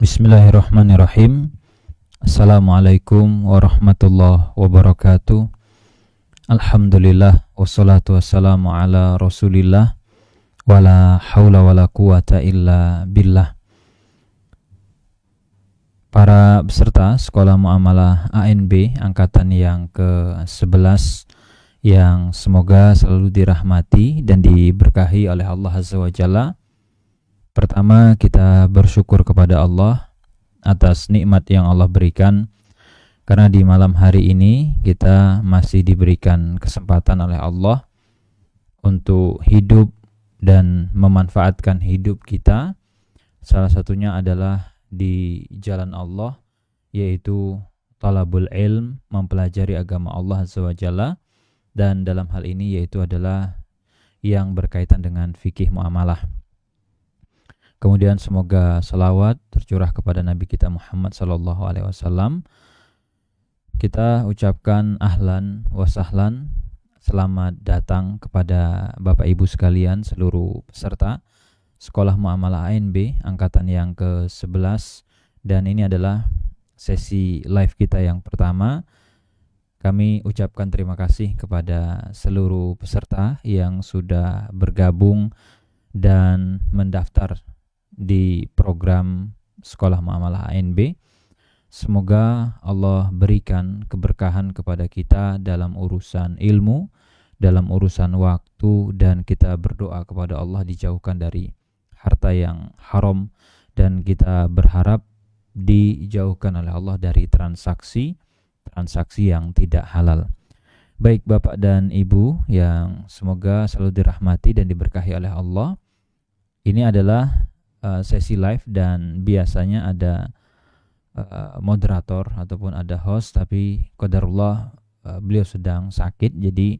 Bismillahirrahmanirrahim. Assalamualaikum warahmatullahi wabarakatuh. Alhamdulillah wassalatu wassalamu ala Rasulillah wala haula wala quwata illa billah. Para peserta Sekolah Muamalah ANB angkatan yang ke-11 yang semoga selalu dirahmati dan diberkahi oleh Allah Azza wa Jalla. Pertama, kita bersyukur kepada Allah atas nikmat yang Allah berikan, karena di malam hari ini kita masih diberikan kesempatan oleh Allah untuk hidup dan memanfaatkan hidup kita. Salah satunya adalah di jalan Allah, yaitu talabul ilm, mempelajari agama Allah Azza wa Jalla, dan dalam hal ini yaitu adalah yang berkaitan dengan fikih muamalah. Kemudian semoga salawat tercurah kepada Nabi kita Muhammad sallallahu alaihi wasallam. Kita ucapkan ahlan wa sahlan, selamat datang kepada Bapak Ibu sekalian seluruh peserta Sekolah Muamalah ANB angkatan yang ke-11, dan ini adalah sesi live kita yang pertama. Kami ucapkan terima kasih kepada seluruh peserta yang sudah bergabung dan mendaftar di program Sekolah Muamalah ANB. Semoga Allah berikan keberkahan kepada kita dalam urusan ilmu, dalam urusan waktu, dan kita berdoa kepada Allah dijauhkan dari harta yang haram, dan kita berharap dijauhkan oleh Allah dari transaksi yang tidak halal. Baik Bapak dan Ibu yang semoga selalu dirahmati dan diberkahi oleh Allah, ini adalah sesi live dan biasanya ada moderator ataupun ada host, tapi qadarullah beliau sedang sakit, jadi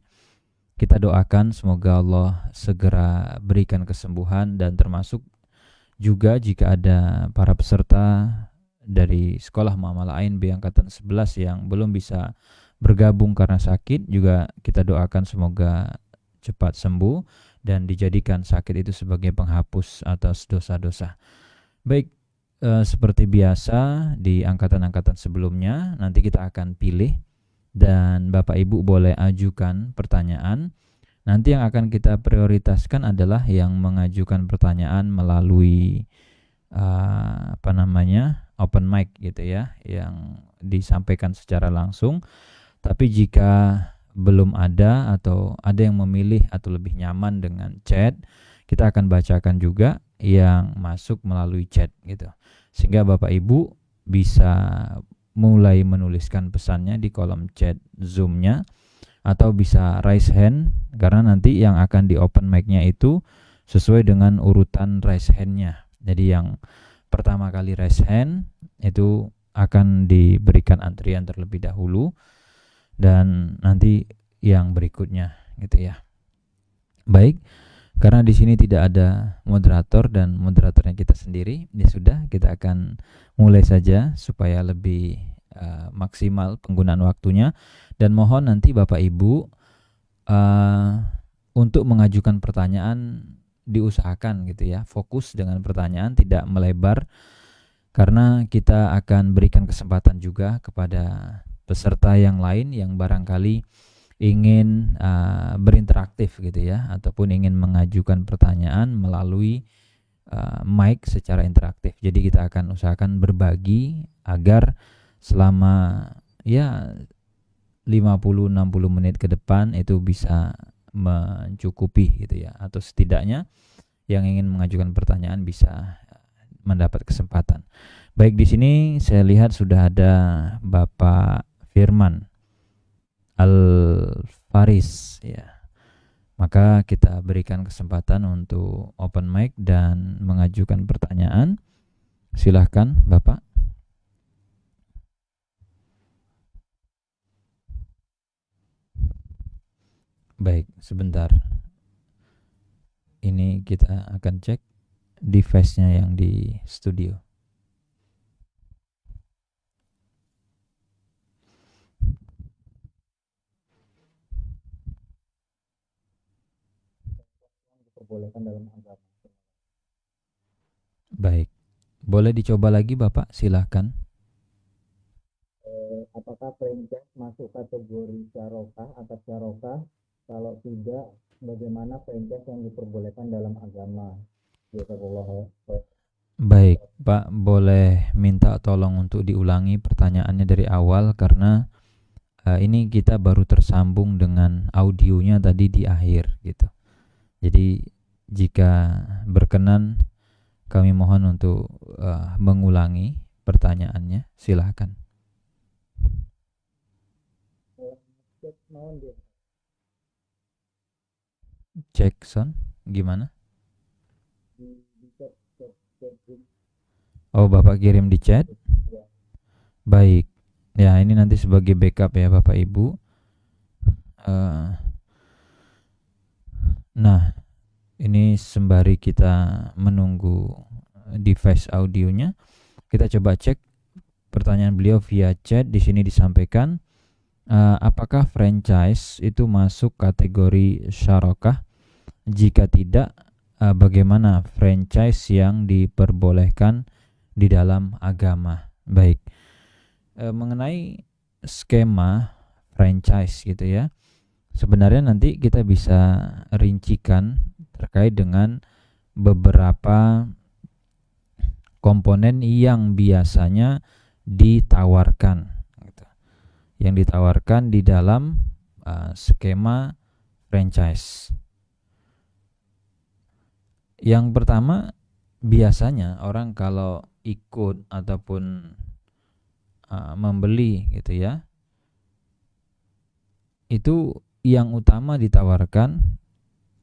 kita doakan semoga Allah segera berikan kesembuhan, dan termasuk juga jika ada para peserta dari Sekolah Muamalah ANB angkatan 11 yang belum bisa bergabung karena sakit, juga kita doakan semoga cepat sembuh dan dijadikan sakit itu sebagai penghapus atas dosa-dosa. Baik, seperti biasa di angkatan-angkatan sebelumnya, nanti kita akan pilih dan Bapak Ibu boleh ajukan pertanyaan. Nanti yang akan kita prioritaskan adalah yang mengajukan pertanyaan melalui open mic gitu ya, yang disampaikan secara langsung. Tapi jika belum ada atau ada yang memilih atau lebih nyaman dengan chat, kita akan bacakan juga yang masuk melalui chat gitu, sehingga Bapak Ibu bisa mulai menuliskan pesannya di kolom chat Zoom-nya, atau bisa raise hand, karena nanti yang akan di open mic-nya itu sesuai dengan urutan raise hand-nya. Jadi yang pertama kali raise hand itu akan diberikan antrian terlebih dahulu, dan nanti yang berikutnya gitu ya. Baik, karena di sini tidak ada moderator dan moderatornya kita sendiri, ya sudah, kita akan mulai saja supaya lebih maksimal penggunaan waktunya, dan mohon nanti Bapak Ibu untuk mengajukan pertanyaan diusahakan gitu ya, fokus dengan pertanyaan, tidak melebar, karena kita akan berikan kesempatan juga kepada peserta yang lain yang barangkali ingin berinteraktif gitu ya, ataupun ingin mengajukan pertanyaan melalui mic secara interaktif. Jadi kita akan usahakan berbagi agar selama ya 50-60 menit ke depan itu bisa mencukupi gitu ya, atau setidaknya yang ingin mengajukan pertanyaan bisa mendapat kesempatan. Baik, di sini saya lihat sudah ada Bapak Firman Al-Faris ya. Maka kita berikan kesempatan untuk open mic dan mengajukan pertanyaan. Silahkan Bapak. Baik, sebentar. Ini kita akan cek device-nya yang di studio. Baik, Boleh dicoba lagi Bapak, silahkan. Apakah franchise masuk kategori syarokah atau syarokah? Kalau tidak, bagaimana franchise yang diperbolehkan dalam agama? Jazakallah khair. Baik, Pak, boleh minta tolong untuk diulangi pertanyaannya dari awal karena ini kita baru tersambung dengan audionya tadi di akhir gitu. Jadi jika berkenan kami mohon untuk mengulangi pertanyaannya, silahkan. Cek mohon dia. Cek son, gimana? Cek. Oh, Bapak kirim di chat? Ya. Baik. Ya, ini nanti sebagai backup ya Bapak Ibu. Nah, ini sembari kita menunggu device audionya, kita coba cek pertanyaan beliau via chat. Di sini disampaikan, apakah franchise itu masuk kategori syarokah? Jika tidak, bagaimana franchise yang diperbolehkan di dalam agama? Baik, mengenai skema franchise gitu ya, sebenarnya nanti kita bisa rincikan terkait dengan beberapa komponen yang biasanya ditawarkan gitu. Yang ditawarkan di dalam skema franchise. Yang pertama, biasanya orang kalau ikut ataupun membeli gitu ya, itu yang utama ditawarkan,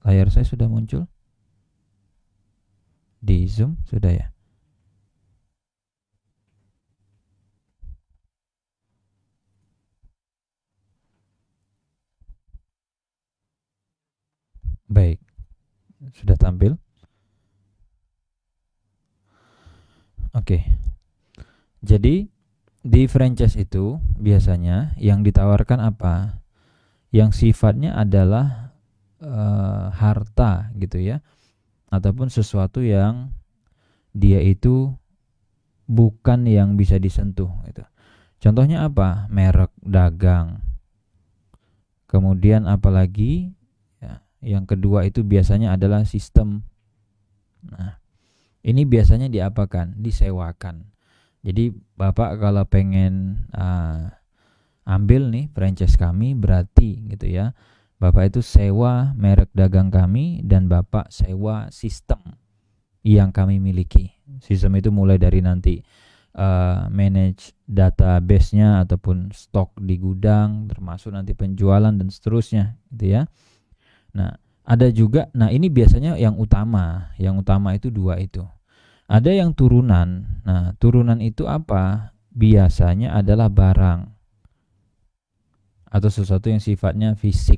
layar saya sudah muncul di Zoom, sudah ya. Baik, sudah tampil. Oke. Jadi di franchise itu biasanya yang ditawarkan apa? Yang sifatnya adalah harta gitu ya, ataupun sesuatu yang dia itu bukan yang bisa disentuh gitu. Contohnya apa? Merek dagang. Kemudian apalagi ya, yang kedua itu biasanya adalah sistem. Nah, ini biasanya diapakan? Disewakan. Jadi Bapak kalau pengen ambil nih franchise kami, berarti gitu ya, Bapak itu sewa merek dagang kami dan Bapak sewa sistem yang kami miliki. Sistem itu mulai dari nanti manage database-nya ataupun stok di gudang, termasuk nanti penjualan dan seterusnya gitu ya. Nah, ada juga, nah ini biasanya yang utama itu dua itu. Ada yang turunan. Nah, turunan itu apa? Biasanya adalah barang atau sesuatu yang sifatnya fisik.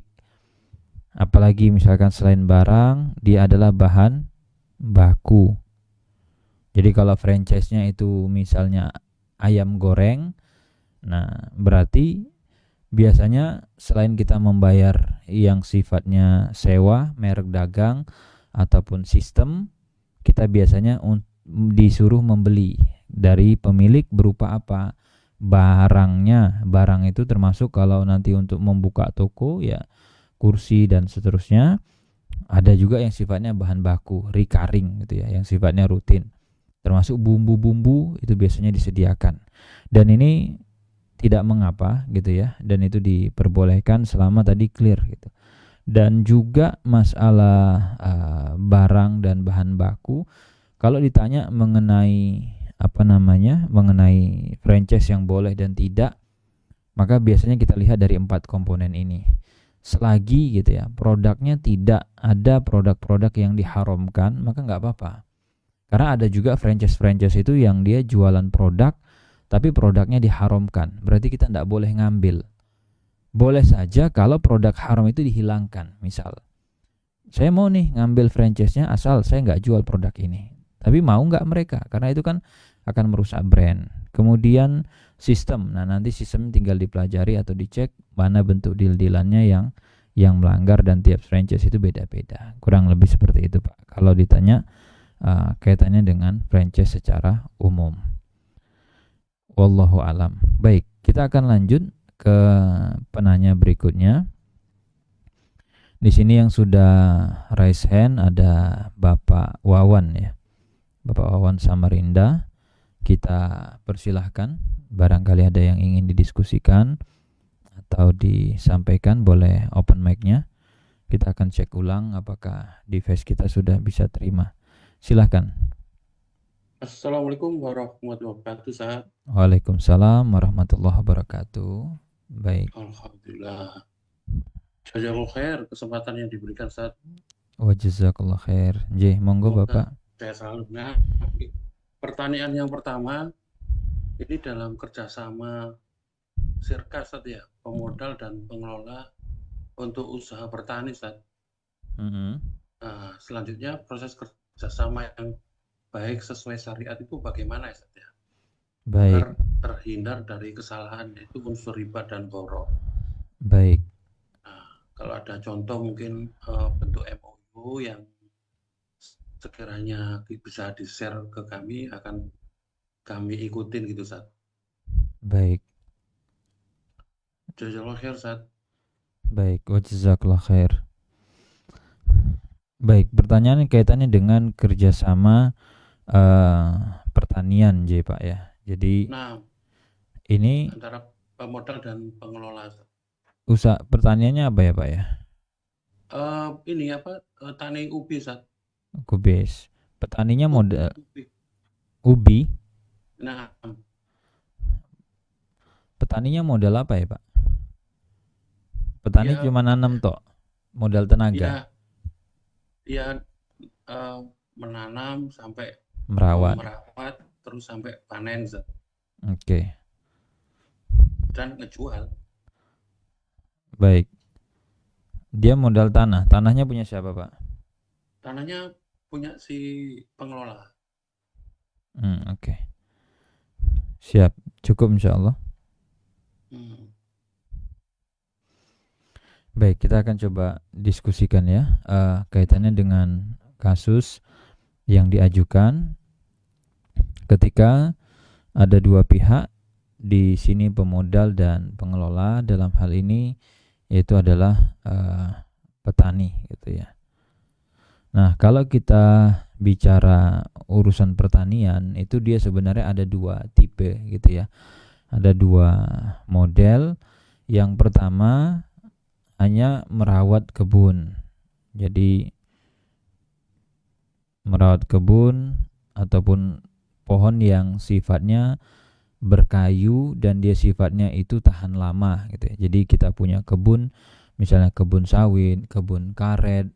Apalagi misalkan selain barang, dia adalah bahan baku. Jadi kalau franchise-nya itu misalnya ayam goreng, nah berarti biasanya selain kita membayar yang sifatnya sewa, merek dagang, ataupun sistem, kita biasanya disuruh membeli dari pemilik berupa apa? Barangnya. Barang itu termasuk kalau nanti untuk membuka toko ya kursi dan seterusnya. Ada juga yang sifatnya bahan baku, recurring gitu ya, yang sifatnya rutin. Termasuk bumbu-bumbu itu biasanya disediakan. Dan ini tidak mengapa gitu ya, dan itu diperbolehkan selama tadi clear gitu. Dan juga masalah barang dan bahan baku, kalau ditanya mengenai mengenai franchise yang boleh dan tidak, maka biasanya kita lihat dari 4 komponen ini. Selagi gitu ya, produknya tidak ada produk-produk yang diharamkan, maka nggak apa-apa. Karena ada juga franchise itu yang dia jualan produk, tapi produknya diharamkan. Berarti kita nggak boleh ngambil. Boleh saja kalau produk haram itu dihilangkan. Misal, saya mau nih ngambil franchise-nya asal saya nggak jual produk ini. Tapi mau nggak mereka? Karena itu kan akan merusak brand. Kemudian sistem. Nah, nanti sistem tinggal dipelajari atau dicek mana bentuk deal-dealannya yang melanggar, dan tiap franchise itu beda-beda. Kurang lebih seperti itu, Pak. Kalau ditanya kaitannya dengan franchise secara umum. Wallahu alam. Baik, kita akan lanjut ke penanya berikutnya. Di sini yang sudah raise hand ada Bapak Wawan ya. Bapak Wawan Samarinda. Kita persilahkan, barangkali ada yang ingin didiskusikan atau disampaikan, boleh open mic-nya. Kita akan cek ulang apakah device kita sudah bisa terima. Silahkan. Assalamualaikum warahmatullahi wabarakatuh, Ustaz. Waalaikumsalam warahmatullahi wabarakatuh. Baik. Alhamdulillah. Jazakallahu khair kesempatan yang diberikan, Ustaz. Wa jazakallah khair. Monggo Semoga Bapak. saya selalu. Nah, pertanyaan yang pertama, ini dalam kerjasama Sirka, Ustaz ya, pemodal dan pengelola untuk usaha bertani, Ustaz. Nah, selanjutnya proses kerjasama yang baik sesuai syariat itu bagaimana, Ustaz ya? Baik. Agar terhindar dari kesalahan yaitu unsur riba dan borok. Baik. Nah, kalau ada contoh mungkin bentuk MOU yang sekiranya bisa di-share ke kami, akan kami ikutin gitu, Ustaz. Baik. Jazakallahu khair, Ustaz. Baik, wa jazakallah khair. Baik, pertanyaan kaitannya dengan kerjasama pertanian, Pak ya. Jadi Nah, ini antara pemodal dan pengelola. usaha pertaniannya apa ya Pak ya? Ini apa? Tani ubi, Ustaz. Kubis. Petaninya modal Ubi. ubi. Nah, Petaninya modal apa ya Pak? Petani Ya, cuma nanam tok, modal tenaga, ya menanam sampai merawat. terus sampai panen, Ustaz. Oke. Dan ngejual. Baik. Dia modal tanah. Tanahnya punya siapa Pak? Tanahnya punya si pengelola. Oke. Siap. Cukup insya Allah. Baik, kita akan coba diskusikan ya kaitannya dengan kasus yang diajukan ketika ada dua pihak, di sini pemodal dan pengelola, dalam hal ini yaitu adalah petani gitu ya. Nah, kalau kita bicara urusan pertanian itu dia sebenarnya ada dua tipe gitu ya. Ada dua model. Yang pertama hanya merawat kebun. Jadi merawat kebun ataupun pohon yang sifatnya berkayu dan dia sifatnya itu tahan lama gitu ya. Jadi kita punya kebun, misalnya kebun sawit, kebun karet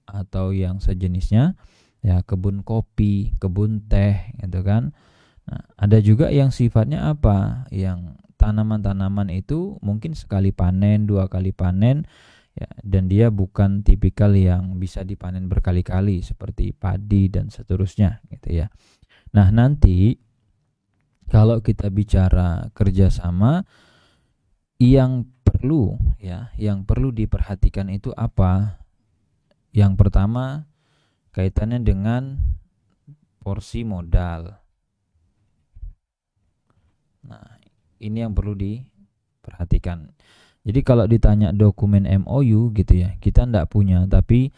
atau yang sejenisnya, ya kebun kopi, kebun teh gitu kan. Nah, ada juga yang sifatnya apa? Yang tanaman-tanaman itu mungkin sekali panen, dua kali panen ya, dan dia bukan tipikal yang bisa dipanen berkali-kali seperti padi dan seterusnya gitu ya. Nah, nanti kalau kita bicara kerjasama, yang perlu diperhatikan itu apa? Yang pertama kaitannya dengan porsi modal. Nah, ini yang perlu diperhatikan. Jadi kalau ditanya dokumen MOU gitu ya, kita enggak punya, tapi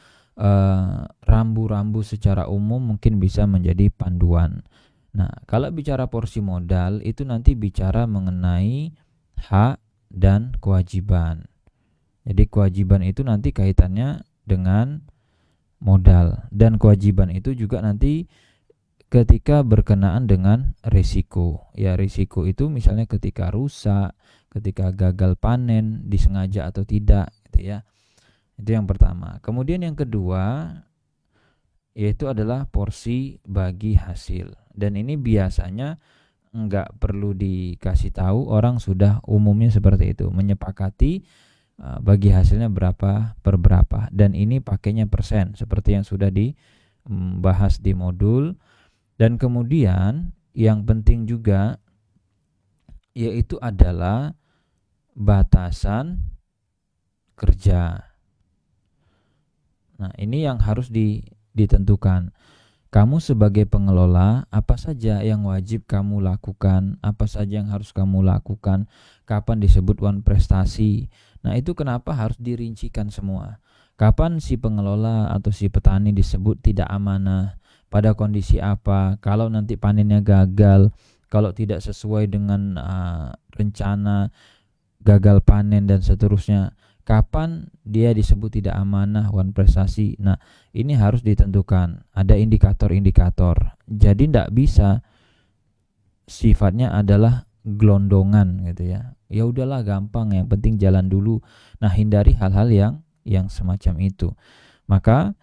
rambu-rambu secara umum mungkin bisa menjadi panduan. Nah, kalau bicara porsi modal itu nanti bicara mengenai hak dan kewajiban. Jadi kewajiban itu nanti kaitannya dengan modal, dan kewajiban itu juga nanti ketika berkenaan dengan risiko. Ya, risiko itu misalnya ketika rusak, ketika gagal panen, disengaja atau tidak gitu ya. Itu yang pertama. Kemudian yang kedua yaitu adalah porsi bagi hasil. Dan ini biasanya enggak perlu dikasih tahu, orang sudah umumnya seperti itu, menyepakati bagi hasilnya berapa per berapa, dan ini pakainya persen seperti yang sudah dibahas di modul. Dan kemudian yang penting juga yaitu adalah batasan kerja. Nah, ini yang harus ditentukan. Kamu sebagai pengelola, apa saja yang wajib kamu lakukan, apa saja yang harus kamu lakukan, kapan disebut wan prestasi. Nah, itu kenapa harus dirincikan semua. Kapan si pengelola atau si petani disebut tidak amanah, pada kondisi apa, kalau nanti panennya gagal, kalau tidak sesuai dengan rencana, gagal panen dan seterusnya, kapan dia disebut tidak amanah wan prestasi. Nah, ini harus ditentukan, ada indikator-indikator. Jadi tidak bisa sifatnya adalah gelondongan gitu ya. Ya udahlah gampang, yang penting jalan dulu. Nah, hindari hal-hal yang semacam itu. Maka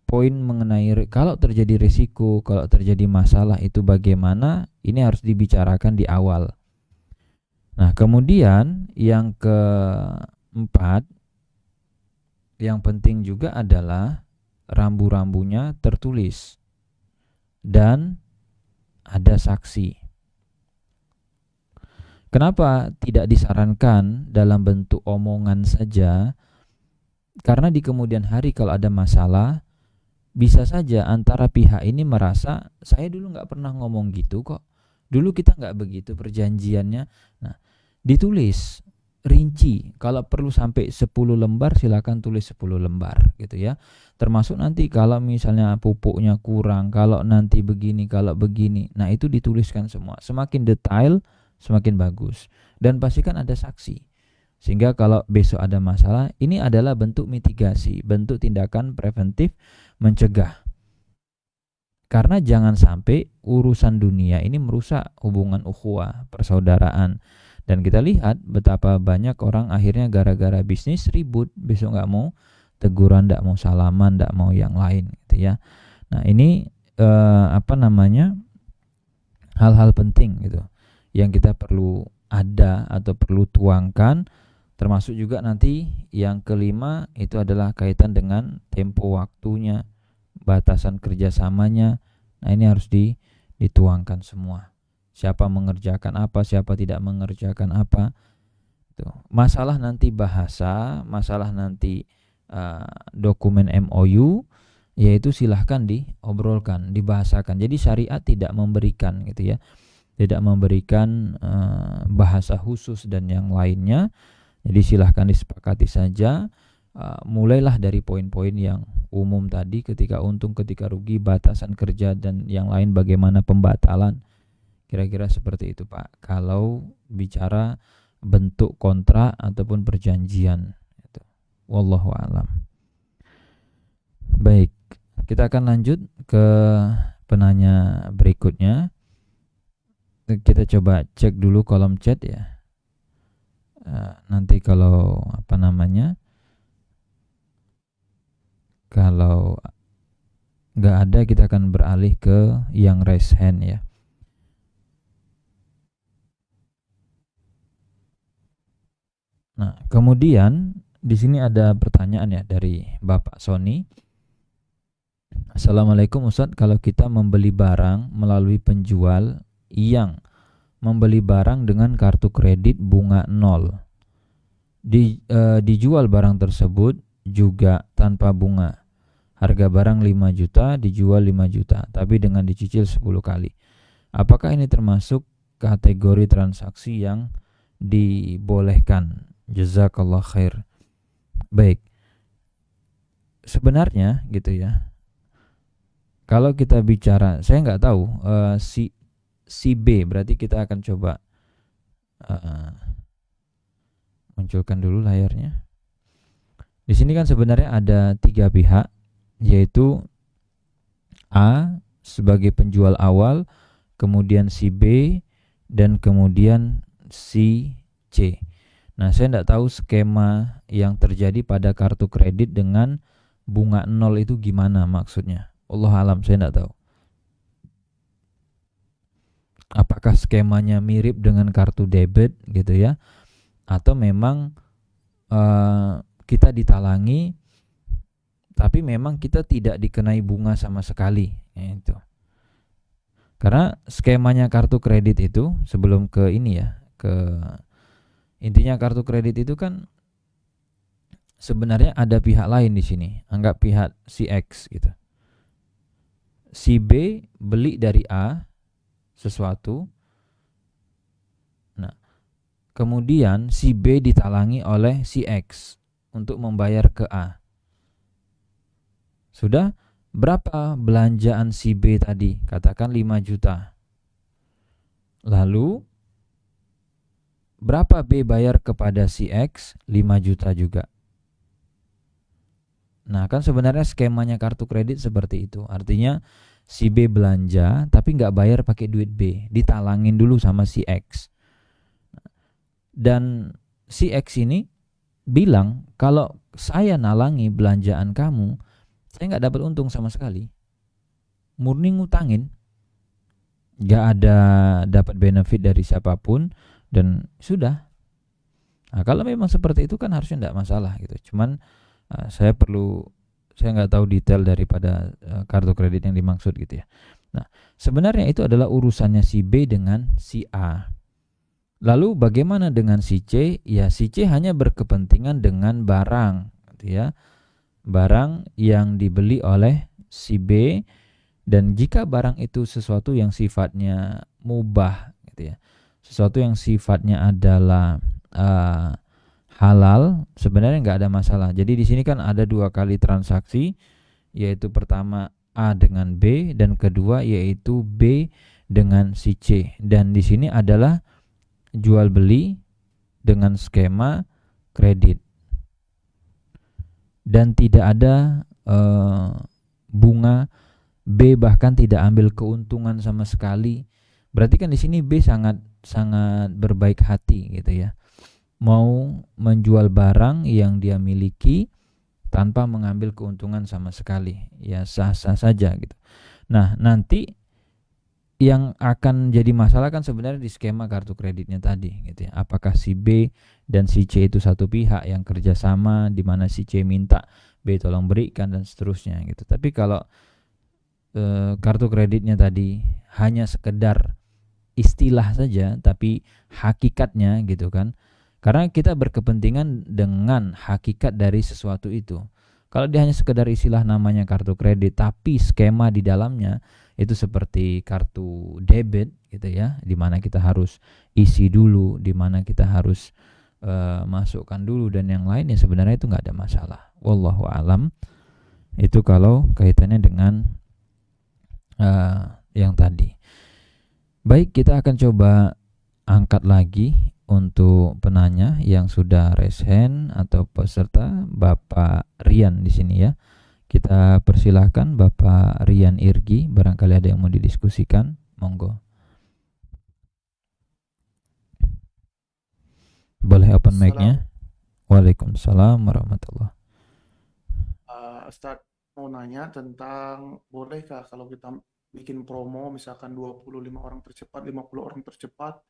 poin mengenai kalau terjadi risiko, kalau terjadi masalah itu bagaimana, ini harus dibicarakan di awal. Nah, kemudian yang keempat, yang penting juga adalah rambu-rambunya tertulis dan ada saksi. Kenapa tidak disarankan dalam bentuk omongan saja? Karena di kemudian hari kalau ada masalah, bisa saja antara pihak ini merasa, saya dulu nggak pernah ngomong gitu kok, dulu kita nggak begitu perjanjiannya. Nah, ditulis rinci, kalau perlu sampai 10 lembar silakan tulis 10 lembar gitu ya. Termasuk nanti kalau misalnya pupuknya kurang, kalau nanti begini, kalau begini. Nah, itu dituliskan semua. Semakin detail semakin bagus, dan pastikan ada saksi. Sehingga kalau besok ada masalah, ini adalah bentuk mitigasi, bentuk tindakan preventif mencegah. Karena jangan sampai urusan dunia ini merusak hubungan ukhuwah, persaudaraan. Dan kita lihat betapa banyak orang akhirnya gara-gara bisnis ribut, besok nggak mau teguran, nggak mau salaman, nggak mau yang lain gitu ya. Nah, ini hal-hal penting gitu yang kita perlu ada atau perlu tuangkan. Termasuk juga nanti yang kelima itu adalah kaitan dengan tempo waktunya, batasan kerjasamanya. Nah, ini harus dituangkan semua. Siapa mengerjakan apa, siapa tidak mengerjakan apa. Tuh. Masalah nanti bahasa, masalah nanti dokumen MOU, yaitu silahkan diobrolkan, dibahasakan. Jadi syariat tidak memberikan gitu ya, tidak memberikan bahasa khusus dan yang lainnya. Jadi silahkan disepakati saja. Mulailah dari poin-poin yang umum tadi, ketika untung, ketika rugi, batasan kerja dan yang lain, bagaimana pembatalan. Kira-kira seperti itu Pak, kalau bicara bentuk kontrak ataupun perjanjian itu. Wallahu a'lam. Baik, kita akan lanjut ke penanya berikutnya. Kita coba cek dulu kolom chat ya. Nanti kalau kalau nggak ada, kita akan beralih ke yang raise hand ya. Nah, kemudian di sini ada pertanyaan ya dari Bapak Sony. Assalamualaikum Ustadz, kalau kita membeli barang melalui penjual yang membeli barang dengan kartu kredit bunga 0, dijual barang tersebut juga tanpa bunga, harga barang 5 juta, dijual 5 juta, tapi dengan dicicil 10 kali. Apakah ini termasuk kategori transaksi yang dibolehkan? Jazakallah khair. Baik, sebenarnya gitu ya, kalau kita bicara, saya nggak tahu si B, berarti kita akan coba munculkan dulu layarnya. Di sini kan sebenarnya ada 3 pihak, yaitu A sebagai penjual awal, kemudian si B, dan kemudian si C. Nah, saya tidak tahu skema yang terjadi pada kartu kredit dengan bunga 0 itu gimana maksudnya. Allah alam, saya tidak tahu. Apakah skemanya mirip dengan kartu debit gitu ya, atau memang kita ditalangi tapi memang kita tidak dikenai bunga sama sekali itu. Karena skemanya kartu kredit itu, sebelum ke ini ya, ke intinya kartu kredit itu kan sebenarnya ada pihak lain di sini. Anggap pihak si X gitu. si B beli dari A sesuatu. Nah, kemudian si B ditalangi oleh si X untuk membayar ke A. Sudah, berapa belanjaan si B tadi? Katakan 5 juta. Lalu berapa B bayar kepada si X? 5 juta juga. Nah, kan sebenarnya skemanya kartu kredit seperti itu. Artinya si B belanja tapi nggak bayar pakai duit B, ditalangin dulu sama si X. Dan si X ini bilang, kalau saya nalangi belanjaan kamu, saya nggak dapat untung sama sekali. Murni ngutangin, nggak ada dapat benefit dari siapapun, dan sudah. Nah, kalau memang seperti itu kan harusnya nggak masalah gitu. Cuman saya nggak tahu detail daripada kartu kredit yang dimaksud gitu ya. Nah, sebenarnya itu adalah urusannya si B dengan si A. Lalu bagaimana dengan si C? Ya, si C hanya berkepentingan dengan barang gitu ya. Barang yang dibeli oleh si B, dan jika barang itu sesuatu yang sifatnya mubah gitu ya, sesuatu yang sifatnya adalah halal, sebenarnya nggak ada masalah. Jadi di sini kan ada 2 kali transaksi, yaitu pertama A dengan B, dan kedua yaitu B dengan si C. Dan di sini adalah jual beli dengan skema kredit, dan tidak ada bunga. B bahkan tidak ambil keuntungan sama sekali. Berarti kan di sini B sangat berbaik hati gitu ya, mau menjual barang yang dia miliki tanpa mengambil keuntungan sama sekali. Ya sah-sah saja gitu. Nah, nanti yang akan jadi masalah kan sebenarnya di skema kartu kreditnya tadi gitu ya. Apakah si B dan si C itu satu pihak yang kerjasama, di mana si C minta B tolong berikan dan seterusnya gitu. Tapi kalau kartu kreditnya tadi hanya sekedar istilah saja, tapi hakikatnya gitu kan, karena kita berkepentingan dengan hakikat dari sesuatu itu. Kalau dia hanya sekedar istilah namanya kartu kredit, tapi skema di dalamnya itu seperti kartu debit gitu ya, di mana kita harus isi dulu, di mana kita harus masukkan dulu dan yang lain, ya sebenarnya itu nggak ada masalah. Wallahu alam. Itu kalau kaitannya dengan yang tadi. Baik, kita akan coba angkat lagi untuk penanya yang sudah raise hand atau peserta, Bapak Rian di sini ya. Kita persilahkan Bapak Rian Irgi, barangkali ada yang mau didiskusikan, monggo. Boleh open mic-nya. Waalaikumsalam warahmatullahi. Ustadz mau nanya tentang, bolehkah kalau kita bikin promo misalkan 25 orang tercepat, 50 orang tercepat,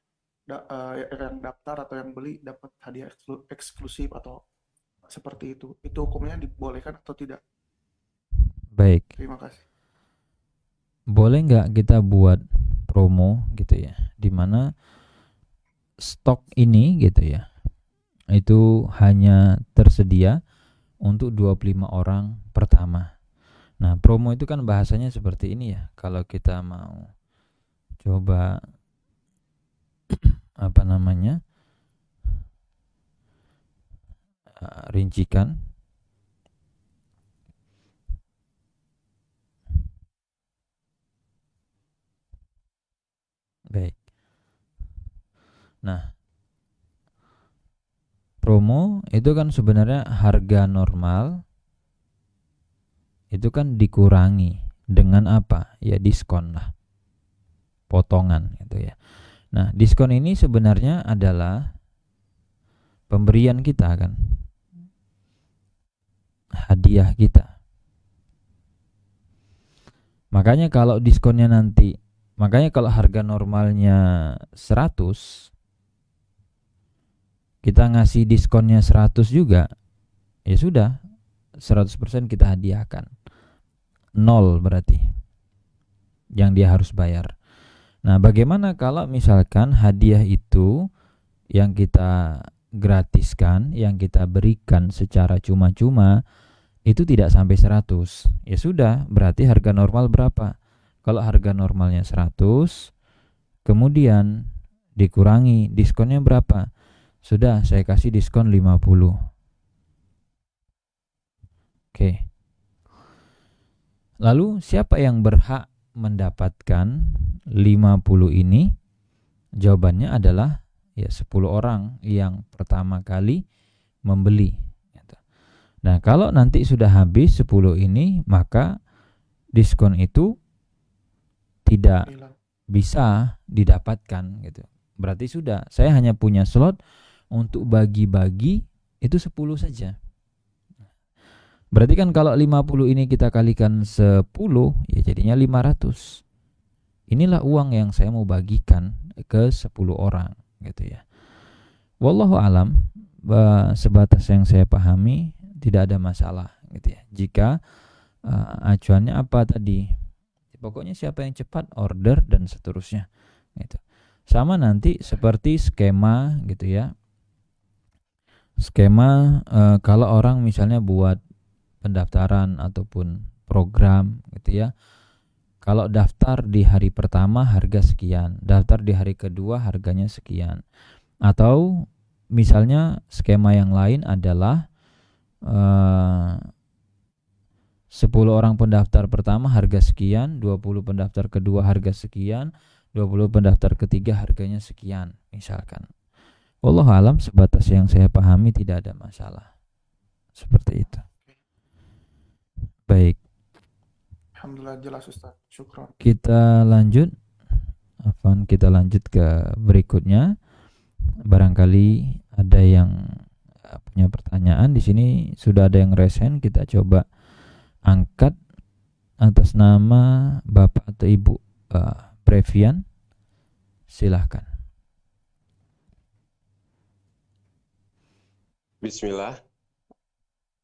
yang daftar atau yang beli dapat hadiah eksklusif atau seperti itu hukumnya dibolehkan atau tidak? Baik. Terima kasih. Boleh nggak kita buat promo gitu ya, dimana stok ini gitu ya, itu hanya tersedia untuk 25 orang pertama. Nah, promo itu kan bahasanya seperti ini ya. Kalau kita mau coba rincikan. Baik. Nah, promo itu kan sebenarnya harga normal itu kan dikurangi dengan apa? Ya diskon lah. Potongan gitu ya. Nah, diskon ini sebenarnya adalah pemberian kita kan. Hadiah kita. Makanya kalau diskonnya nanti, makanya kalau harga normalnya 100, kita ngasih diskonnya 100 juga, ya sudah 100% kita hadiahkan. 0 berarti yang dia harus bayar. Nah, bagaimana kalau misalkan hadiah itu yang kita gratiskan, yang kita berikan secara cuma-cuma itu tidak sampai 100? Ya sudah, berarti harga normal berapa? Kalau harga normalnya 100, kemudian dikurangi, diskonnya berapa? Sudah, saya kasih diskon 50. Oke. Lalu siapa yang berhak mendapatkan 50 ini? Jawabannya adalah ya 10 orang yang pertama kali membeli. Nah, kalau nanti sudah habis 10 ini, maka diskon itu tidak Hilang. bisa didapatkan gitu. Berarti sudah, saya hanya punya slot untuk bagi-bagi itu 10 saja. Berarti kan kalau 50 ini kita kalikan 10, ya jadinya 500. Inilah uang yang saya mau bagikan ke 10 orang gitu ya. Wallahu alam, sebatas yang saya pahami tidak ada masalah gitu ya. Jika acuannya apa tadi? Pokoknya siapa yang cepat order dan seterusnya gitu. Sama nanti seperti skema gitu ya. Skema kalau orang misalnya buat pendaftaran ataupun program gitu ya. Kalau daftar di hari pertama harga sekian, daftar di hari kedua harganya sekian. Atau misalnya skema yang lain adalah 10 orang pendaftar pertama harga sekian, 20 pendaftar kedua harga sekian, 20 pendaftar ketiga harganya sekian misalkan. Wallahu alam, sebatas yang saya pahami tidak ada masalah. Seperti itu. Baik. Alhamdulillah jelas Ustaz. Syukron. Kita lanjut ke berikutnya. Barangkali ada yang punya pertanyaan. Di sini sudah ada yang resen, kita coba angkat atas nama Bapak atau Ibu Brevian. Silahkan. Bismillah.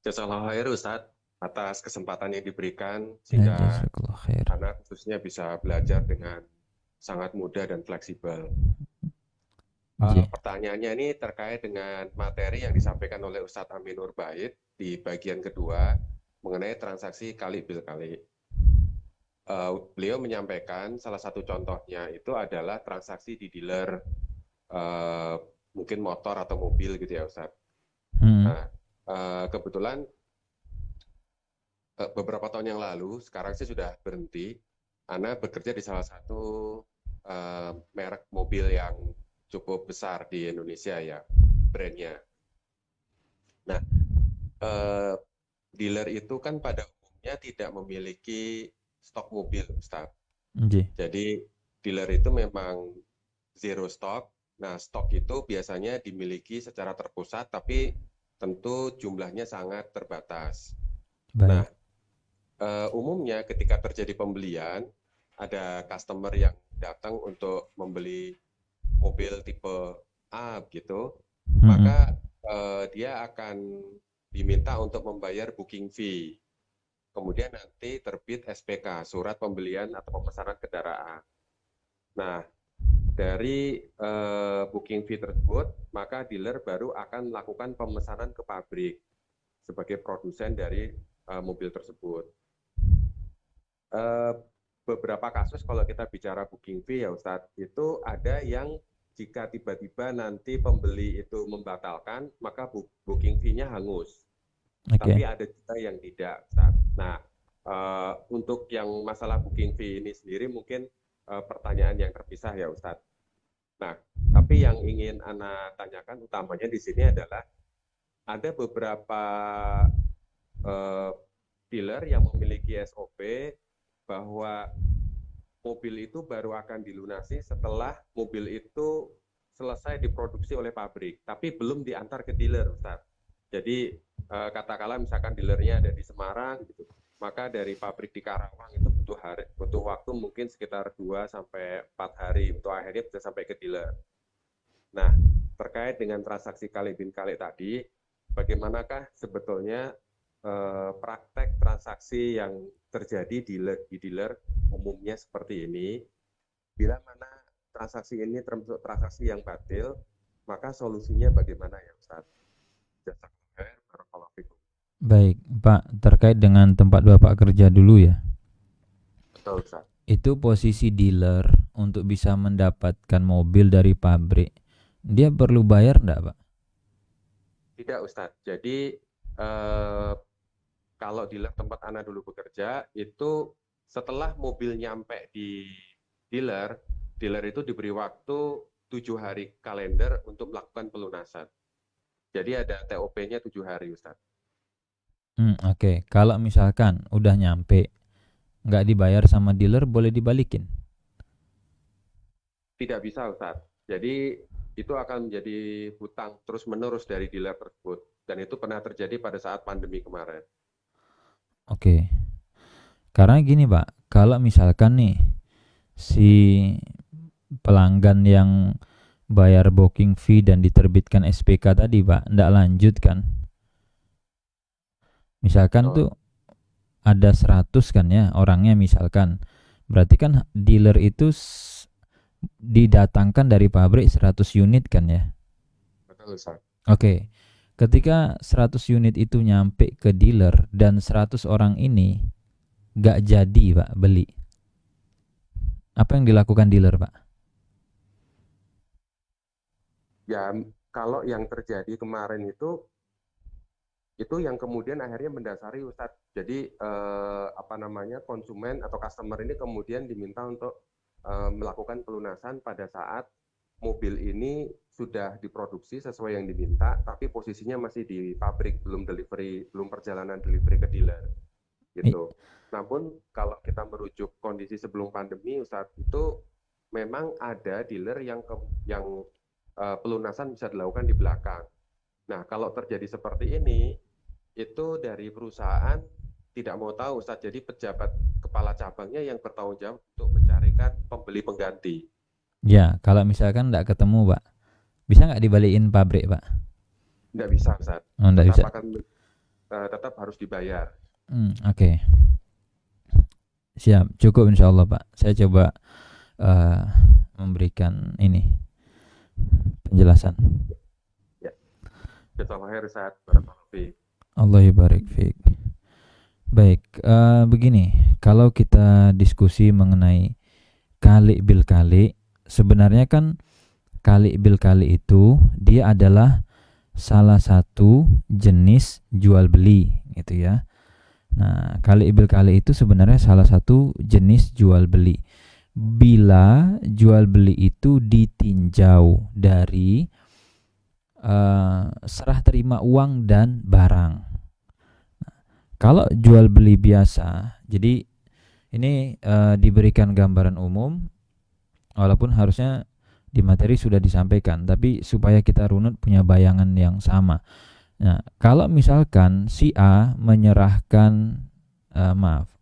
Jazakallahu khair Ustadz atas kesempatan yang diberikan sehingga Jazakallah khair. anak khususnya bisa belajar dengan sangat mudah dan fleksibel. Pertanyaannya ini terkait dengan materi yang disampaikan oleh Ustadz Amin Nurbait di bagian kedua mengenai transaksi kali bil kali. Beliau menyampaikan salah satu contohnya itu adalah transaksi di dealer mungkin motor atau mobil gitu ya Ustadz. Nah, kebetulan beberapa tahun yang lalu, sekarang saya sudah berhenti, Ana bekerja di salah satu merek mobil yang cukup besar di Indonesia ya, brandnya. Nah, dealer itu kan pada umumnya tidak memiliki stok mobil, Ustaz. Jadi dealer itu memang zero stock. Nah, stok itu biasanya dimiliki secara terpusat, tapi tentu jumlahnya sangat terbatas. Baik. Nah, umumnya ketika terjadi pembelian, ada customer yang datang untuk membeli mobil tipe A gitu, maka dia akan diminta untuk membayar booking fee. Kemudian nanti terbit SPK, surat pembelian atau pemesanan kendaraan. Nah, dari booking fee tersebut, maka dealer baru akan melakukan pemesanan ke pabrik sebagai produsen dari mobil tersebut. Beberapa kasus kalau kita bicara booking fee ya Ustadz, itu ada yang jika tiba-tiba nanti pembeli itu membatalkan, maka booking fee-nya hangus. Tapi ada juga yang tidak, Ustadz. Nah, untuk yang masalah booking fee ini sendiri mungkin pertanyaan yang terpisah ya Ustadz. Nah, tapi yang ingin Ana tanyakan utamanya di sini adalah ada beberapa dealer yang memiliki SOP bahwa mobil itu baru akan dilunasi setelah mobil itu selesai diproduksi oleh pabrik, tapi belum diantar ke dealer, Ustaz. Jadi katakanlah misalkan dealernya ada di Semarang, gitu, maka dari pabrik di Karawang itu butuh waktu mungkin sekitar 2 sampai 4 hari untuk akhirnya bisa sampai ke dealer. Nah, terkait dengan transaksi kali bin kali tadi, bagaimanakah sebetulnya praktek transaksi yang terjadi di dealer umumnya seperti ini? Bila mana transaksi ini termasuk transaksi yang batil, maka solusinya bagaimana ya Ustaz? Baik, Pak, terkait dengan tempat Bapak kerja dulu ya. Betul, Ustaz. Itu posisi dealer untuk bisa mendapatkan mobil dari pabrik. Dia perlu bayar enggak, Pak? Tidak, Ustadz. Jadi kalau dealer tempat Ana dulu bekerja, itu setelah mobil nyampe di dealer itu diberi waktu 7 hari kalender untuk melakukan pelunasan. Jadi ada TOP-nya 7 hari, Ustadz. Oke. Kalau misalkan udah nyampe, nggak dibayar sama dealer, boleh dibalikin? Tidak bisa, Ustadz. Jadi itu akan menjadi hutang terus-menerus dari dealer tersebut. Dan itu pernah terjadi pada saat pandemi kemarin. Oke. Karena gini, Pak, kalau misalkan nih si pelanggan yang bayar booking fee dan diterbitkan SPK tadi, Pak, ndak lanjut kan? Misalkan Oh. tuh ada 100 kan ya orangnya misalkan. Berarti kan dealer itu didatangkan dari pabrik 100 unit kan ya? Betul, Ustadz. Oke. Ketika 100 unit itu nyampe ke dealer dan 100 orang ini nggak jadi, Pak, beli. Apa yang dilakukan dealer, Pak? Ya, kalau yang terjadi kemarin itu yang kemudian akhirnya mendasari, Ustadz. Jadi konsumen atau customer ini kemudian diminta untuk melakukan pelunasan pada saat mobil ini sudah diproduksi sesuai yang diminta, tapi posisinya masih di pabrik, belum perjalanan delivery ke dealer, gitu. Namun kalau kita merujuk kondisi sebelum pandemi, Ustadz, itu memang ada dealer yang pelunasan bisa dilakukan di belakang. Nah, kalau terjadi seperti ini, itu dari perusahaan tidak mau tahu, Ustadz. Jadi pejabat kepala cabangnya yang bertanggung jawab untuk mencarikan pembeli pengganti. Ya, kalau misalkan nggak ketemu, Pak, bisa nggak dibalikin pabrik, Pak? Nggak bisa, Ustadz. Oh, nggak bisa. Tetap harus dibayar. Oke. Siap, cukup insya Allah, Pak. Saya coba memberikan ini penjelasan. Ya. Jazakallahu Ustadz. Barakallahu fiik. Allah barik fiik. Baik, begini, kalau kita diskusi mengenai kali bil kali, sebenarnya kan kali bil kali itu dia adalah salah satu jenis jual beli, gitu ya. Nah, kali bil kali itu sebenarnya salah satu jenis jual beli. Bila jual beli itu ditinjau dari serah terima uang dan barang. Nah, kalau jual beli biasa, jadi ini diberikan gambaran umum, walaupun harusnya di materi sudah disampaikan, tapi supaya kita runut punya bayangan yang sama. Nah, kalau misalkan si A menyerahkan,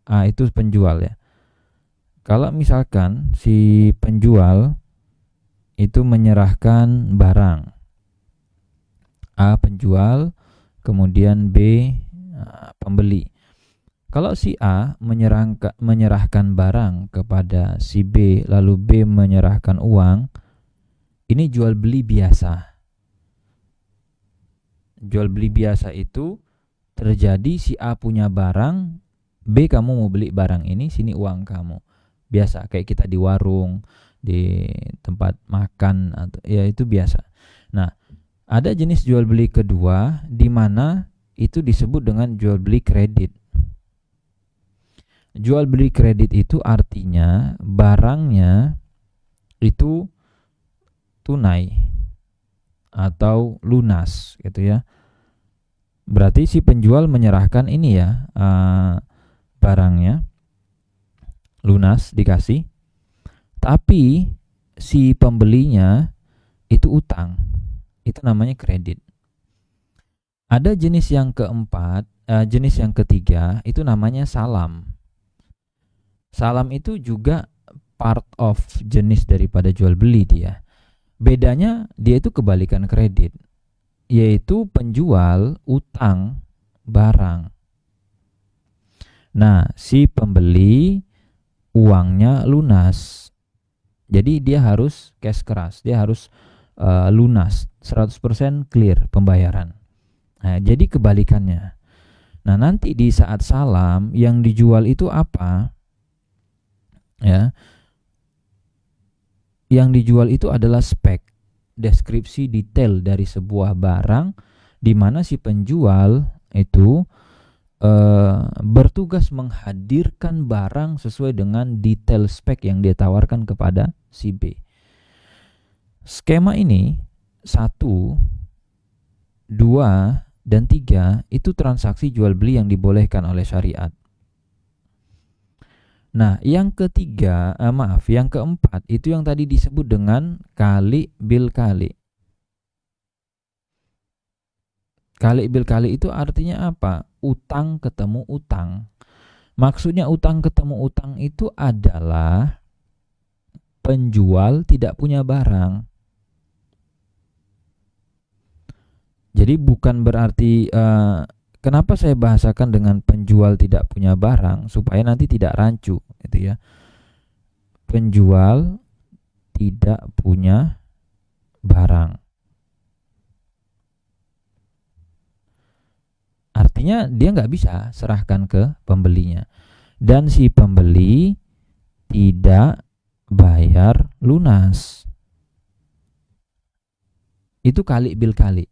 A itu penjual ya. Kalau misalkan si penjual itu menyerahkan barang, A penjual, kemudian B pembeli. Kalau si A menyerahkan barang kepada si B, lalu B menyerahkan uang, ini jual beli biasa. Jual beli biasa itu terjadi si A punya barang, B kamu mau beli barang ini, sini uang kamu. Biasa kayak kita di warung, di tempat makan, atau ya itu biasa. Nah, ada jenis jual beli kedua di mana itu disebut dengan jual beli kredit. Jual beli kredit itu artinya barangnya itu tunai atau lunas, gitu ya. Berarti si penjual menyerahkan ini ya, barangnya lunas dikasih, tapi si pembelinya itu utang. Itu namanya kredit. Ada jenis yang keempat, jenis yang ketiga itu namanya salam. Salam itu juga part of jenis daripada jual beli dia. Bedanya dia itu kebalikan kredit, yaitu penjual utang barang. Nah, si pembeli uangnya lunas. Jadi dia harus cash keras, dia harus lunas, 100% clear pembayaran. Nah, jadi kebalikannya. Nah, nanti di saat salam yang dijual itu apa? ya. Yang dijual itu adalah spek, deskripsi detail dari sebuah barang, di mana si penjual itu bertugas menghadirkan barang sesuai dengan detail spek yang dia tawarkan kepada si B. Skema ini 1, 2, dan 3 itu transaksi jual beli yang dibolehkan oleh syariat. Nah, yang keempat itu yang tadi disebut dengan kali bil kali. Kali bil kali itu artinya apa? Utang ketemu utang. Maksudnya utang ketemu utang itu adalah penjual tidak punya barang. Jadi bukan berarti kenapa saya bahasakan dengan penjual tidak punya barang supaya nanti tidak rancu, gitu ya. Penjual tidak punya barang. Artinya dia nggak bisa serahkan ke pembelinya. Dan si pembeli tidak bayar lunas. Itu kali bil kali.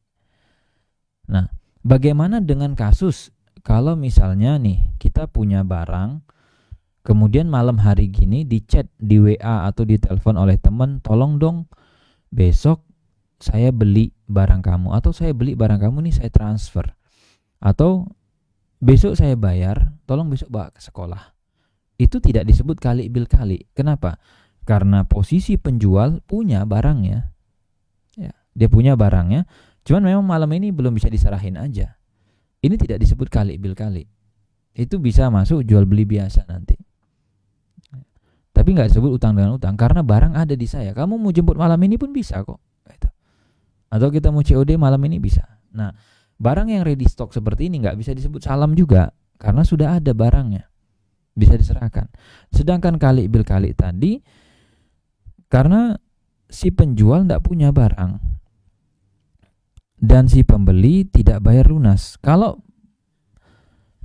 Nah, bagaimana dengan kasus kalau misalnya nih kita punya barang, kemudian malam hari gini di chat, di WA atau di telepon oleh teman, tolong dong besok saya beli barang kamu, atau saya beli barang kamu nih saya transfer. Atau besok saya bayar, tolong besok bawa ke sekolah. Itu tidak disebut kali bil kali. Kenapa? Karena posisi penjual punya barangnya. Ya, dia punya barangnya, cuman memang malam ini belum bisa diserahin aja. Ini tidak disebut kali bil kali. Itu bisa masuk jual beli biasa nanti. Tapi nggak disebut utang dengan utang karena barang ada di saya. Kamu mau jemput malam ini pun bisa kok. Atau kita mau COD malam ini bisa. Nah, barang yang ready stock seperti ini nggak bisa disebut salam juga karena sudah ada barangnya, bisa diserahkan. Sedangkan kali bil kali tadi karena si penjual nggak punya barang dan si pembeli tidak bayar lunas. Kalau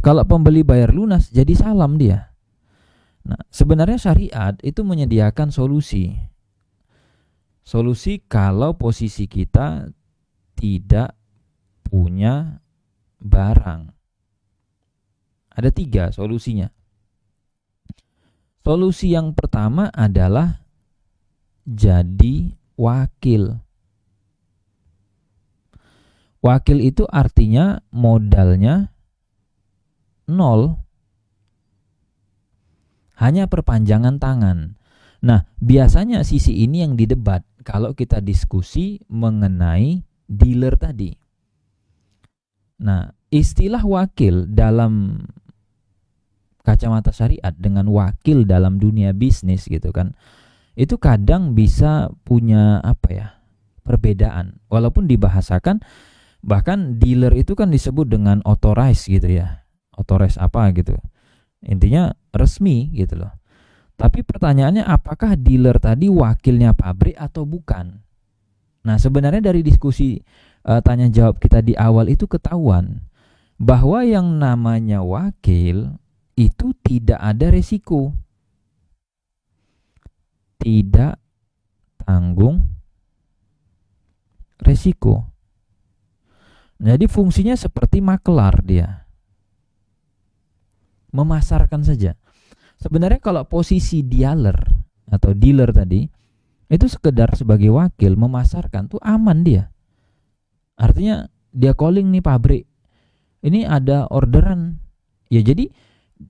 pembeli bayar lunas jadi salam dia. Nah, sebenarnya syariat itu menyediakan solusi kalau posisi kita tidak punya barang. Ada 3 solusinya. Solusi yang pertama adalah jadi wakil. Wakil itu artinya modalnya 0. Hanya perpanjangan tangan. Nah, biasanya sisi ini yang didebat kalau kita diskusi mengenai dealer tadi. Nah, istilah wakil dalam kacamata syariat dengan wakil dalam dunia bisnis gitu kan, itu kadang bisa punya perbedaan. Walaupun dibahasakan, bahkan dealer itu kan disebut dengan authorized gitu ya. Authorized apa gitu. Intinya resmi gitu loh. Tapi pertanyaannya apakah dealer tadi wakilnya pabrik atau bukan? Nah, sebenarnya dari diskusi tanya jawab kita di awal itu ketahuan bahwa yang namanya wakil itu tidak ada resiko, tidak tanggung resiko. Jadi fungsinya seperti makelar, dia memasarkan saja. Sebenarnya kalau posisi dealer atau dealer tadi itu sekedar sebagai wakil memasarkan tuh aman dia. Artinya dia calling nih pabrik, ini ada orderan. Ya jadi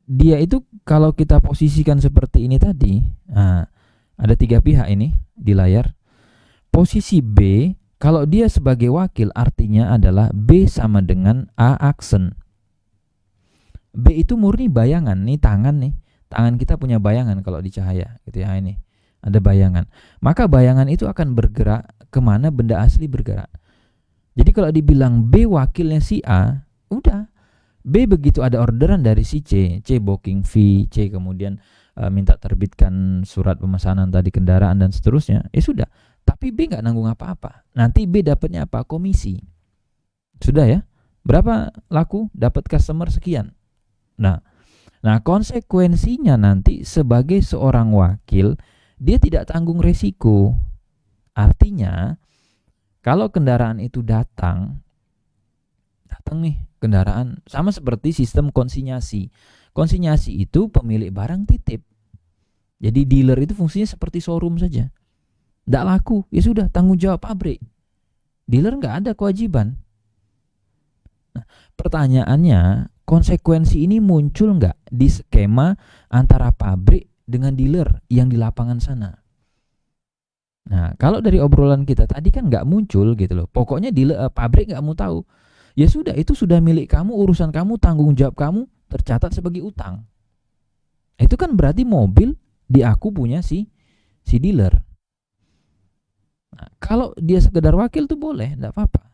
dia itu kalau kita posisikan seperti ini tadi, nah, ada 3 pihak ini di layar. Posisi B, kalau dia sebagai wakil artinya adalah B sama dengan A aksen. B itu murni bayangan, nih tangan nih. Tangan kita punya bayangan kalau di cahaya gitu ya, ini ada bayangan. Maka bayangan itu akan bergerak kemana benda asli bergerak. Jadi kalau dibilang B wakilnya si A, udah. B begitu ada orderan dari si C booking fee, C kemudian minta terbitkan surat pemesanan tadi kendaraan dan seterusnya, ya sudah. Tapi B nggak nanggung apa-apa. Nanti B dapatnya apa? Komisi. Sudah ya. Berapa laku? Dapat customer sekian. Nah, Nah, konsekuensinya nanti sebagai seorang wakil, dia tidak tanggung resiko. Artinya, kalau kendaraan itu datang nih kendaraan, sama seperti sistem konsinyasi. Konsinyasi itu pemilik barang titip. Jadi dealer itu fungsinya seperti showroom saja. Tidak laku, ya sudah, tanggung jawab pabrik. Dealer nggak ada kewajiban. Nah, pertanyaannya, konsekuensi ini muncul nggak di skema antara pabrik dengan dealer yang di lapangan sana? Nah, kalau dari obrolan kita tadi kan nggak muncul gitu loh. Pokoknya dealer, pabrik nggak mau tahu. Ya sudah, itu sudah milik kamu, urusan kamu, tanggung jawab kamu, tercatat sebagai utang. Itu kan berarti mobil di aku punya si dealer. Nah, kalau dia sekedar wakil tuh boleh, enggak apa-apa.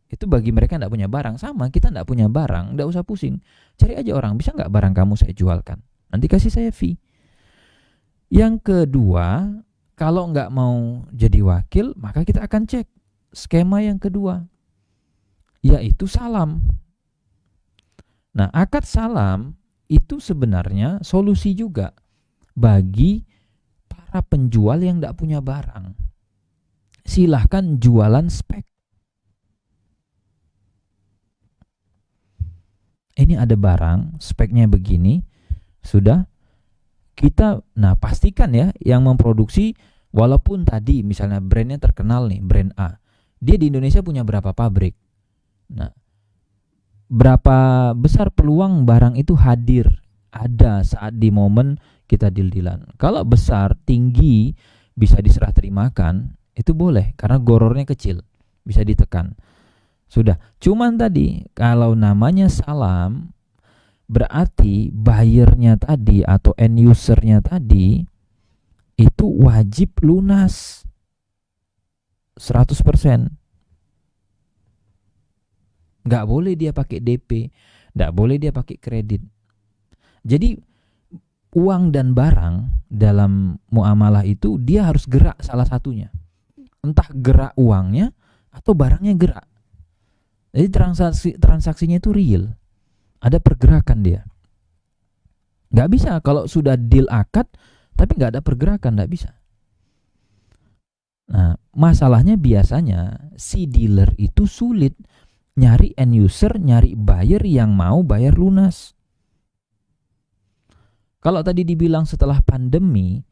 Itu bagi mereka enggak punya barang. Sama, kita enggak punya barang, enggak usah pusing. Cari aja orang, bisa enggak barang kamu saya jualkan? Nanti kasih saya fee. Yang kedua, kalau enggak mau jadi wakil, maka kita akan cek skema yang kedua, yaitu salam. Nah, akad salam itu sebenarnya solusi juga bagi para penjual yang enggak punya barang. Silahkan jualan spek. Ini ada barang, speknya begini, sudah kita, nah pastikan ya yang memproduksi, walaupun tadi misalnya brandnya terkenal nih, brand A, dia di Indonesia punya berapa pabrik. Nah, berapa besar peluang barang itu hadir ada saat di momen kita deal-dealan. Kalau besar, tinggi, bisa diserah terimakan, itu boleh karena gorornya kecil, bisa ditekan. Sudah, cuman tadi kalau namanya salam, berarti buyernya tadi atau end usernya tadi itu wajib lunas 100%. Nggak boleh dia pakai DP, nggak boleh dia pakai kredit. Jadi uang dan barang dalam muamalah itu dia harus gerak salah satunya. Entah gerak uangnya atau barangnya gerak. Jadi transaksinya itu real. Ada pergerakan dia. Nggak bisa kalau sudah deal akad tapi nggak ada pergerakan, nggak bisa. Nah, masalahnya biasanya si dealer itu sulit nyari end user, nyari buyer yang mau bayar lunas. Kalau tadi dibilang setelah pandemi,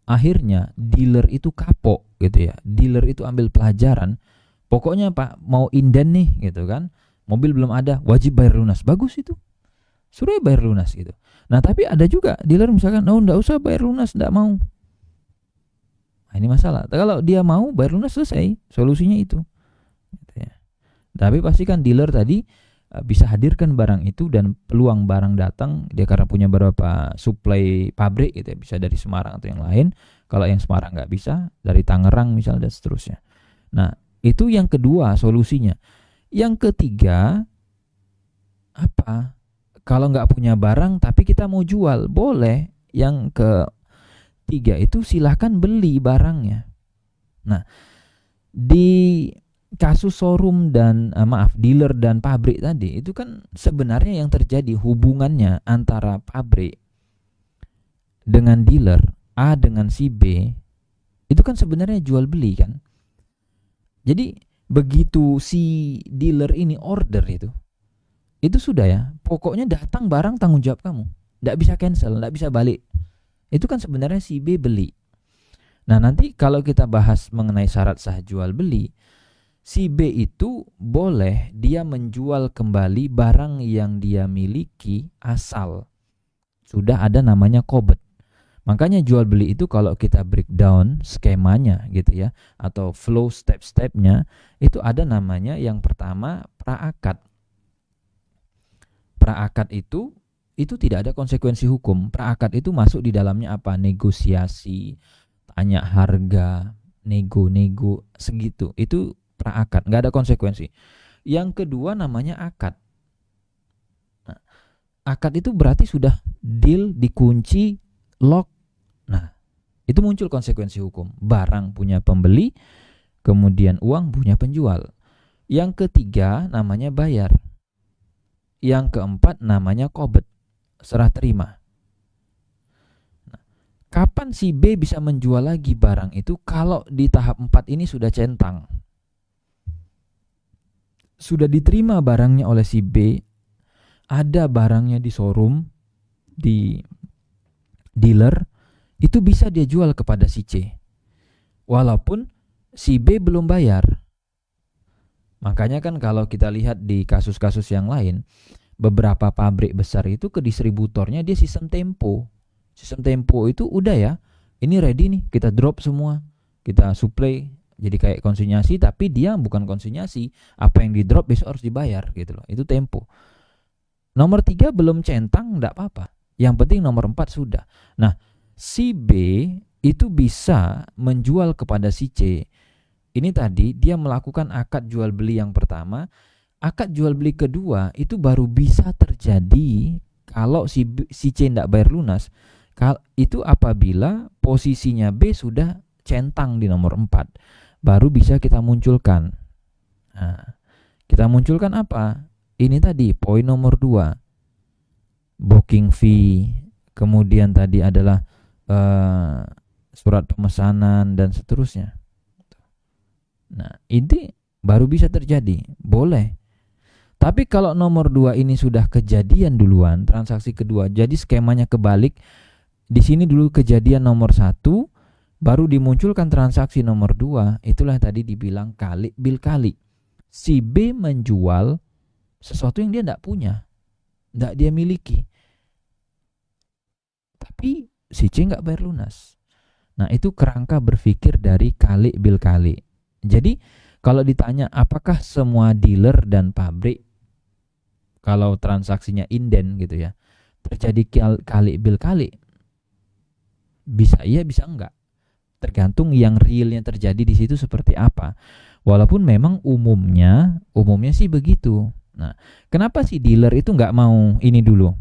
akhirnya dealer itu kapok gitu ya. Dealer itu ambil pelajaran. Pokoknya Pak, mau inden nih gitu kan. Mobil belum ada, wajib bayar lunas. Bagus itu. Suruh bayar lunas gitu. Nah, tapi ada juga dealer misalkan, oh enggak usah bayar lunas, enggak mau. Nah, ini masalah. Kalau dia mau bayar lunas, selesai. Solusinya itu. Gitu ya. Tapi pastikan dealer tadi bisa hadirkan barang itu dan peluang barang datang dia karena punya beberapa supply pabrik gitu ya, bisa dari Semarang atau yang lain. Kalau yang Semarang nggak bisa, dari Tangerang misalnya dan seterusnya. Nah, itu yang kedua solusinya. Yang ketiga, apa? Kalau nggak punya barang tapi kita mau jual, boleh. Yang ketiga itu silahkan beli barangnya. Nah, di kasus showroom dan dealer dan pabrik tadi itu kan sebenarnya yang terjadi hubungannya antara pabrik dengan dealer A dengan si B itu kan sebenarnya jual beli kan. Jadi begitu si dealer ini order itu sudah ya, pokoknya datang barang tanggung jawab kamu, nggak bisa cancel, nggak bisa balik. Itu kan sebenarnya si B beli. Nah, nanti kalau kita bahas mengenai syarat sah jual beli, si B itu boleh dia menjual kembali barang yang dia miliki asal sudah ada namanya qobd. Makanya jual beli itu kalau kita breakdown skemanya gitu ya, atau flow step-stepnya, itu ada namanya yang pertama praakad. Praakad itu tidak ada konsekuensi hukum. Praakad itu masuk di dalamnya apa? Negosiasi, tanya harga, nego segitu. Itu praakad, nggak ada konsekuensi. Yang kedua namanya akad. Nah, akad itu berarti sudah deal, dikunci, lock. Nah, itu muncul konsekuensi hukum. Barang punya pembeli, kemudian uang punya penjual. Yang ketiga namanya bayar. Yang keempat namanya qobd. serah terima. Nah, kapan si B bisa menjual lagi barang itu? Kalau di tahap 4 ini sudah centang, sudah diterima barangnya oleh si B, ada barangnya di showroom, di dealer, itu bisa dia jual kepada si C walaupun si B belum bayar. Makanya kan kalau kita lihat di kasus-kasus yang lain, beberapa pabrik besar itu ke distributornya dia sistem tempo. Sistem tempo itu udah ya, ini ready nih, kita drop semua, kita supply, jadi kayak konsinyasi, tapi dia bukan konsinyasi, apa yang di drop besok harus dibayar gitu loh. Itu tempo. Nomor 3 belum centang, enggak apa-apa. Yang penting nomor 4 sudah. Nah, si B itu bisa menjual kepada si C. Ini tadi dia melakukan akad jual beli yang pertama. Akad jual beli kedua itu baru bisa terjadi kalau si C tidak bayar lunas. Itu apabila posisinya B sudah centang di nomor 4. Baru bisa kita munculkan. Nah, kita munculkan apa? Ini tadi poin nomor 2. Booking fee. Kemudian tadi adalah surat pemesanan dan seterusnya. Nah, ini baru bisa terjadi. Boleh. Tapi kalau nomor 2 ini sudah kejadian duluan, transaksi kedua, jadi skemanya kebalik. Di sini dulu kejadian nomor 1, baru dimunculkan transaksi nomor 2, itulah tadi dibilang kali bil kali. Si B menjual sesuatu yang dia tidak punya, tidak dia miliki. Tapi si C nggak bayar lunas. Nah, itu kerangka berpikir dari kali bil kali. Jadi kalau ditanya apakah semua dealer dan pabrik kalau transaksinya inden gitu ya terjadi kali bil kali, bisa iya bisa enggak, tergantung yang realnya terjadi di situ seperti apa. Walaupun memang umumnya sih begitu. Nah, kenapa sih dealer itu nggak mau ini dulu,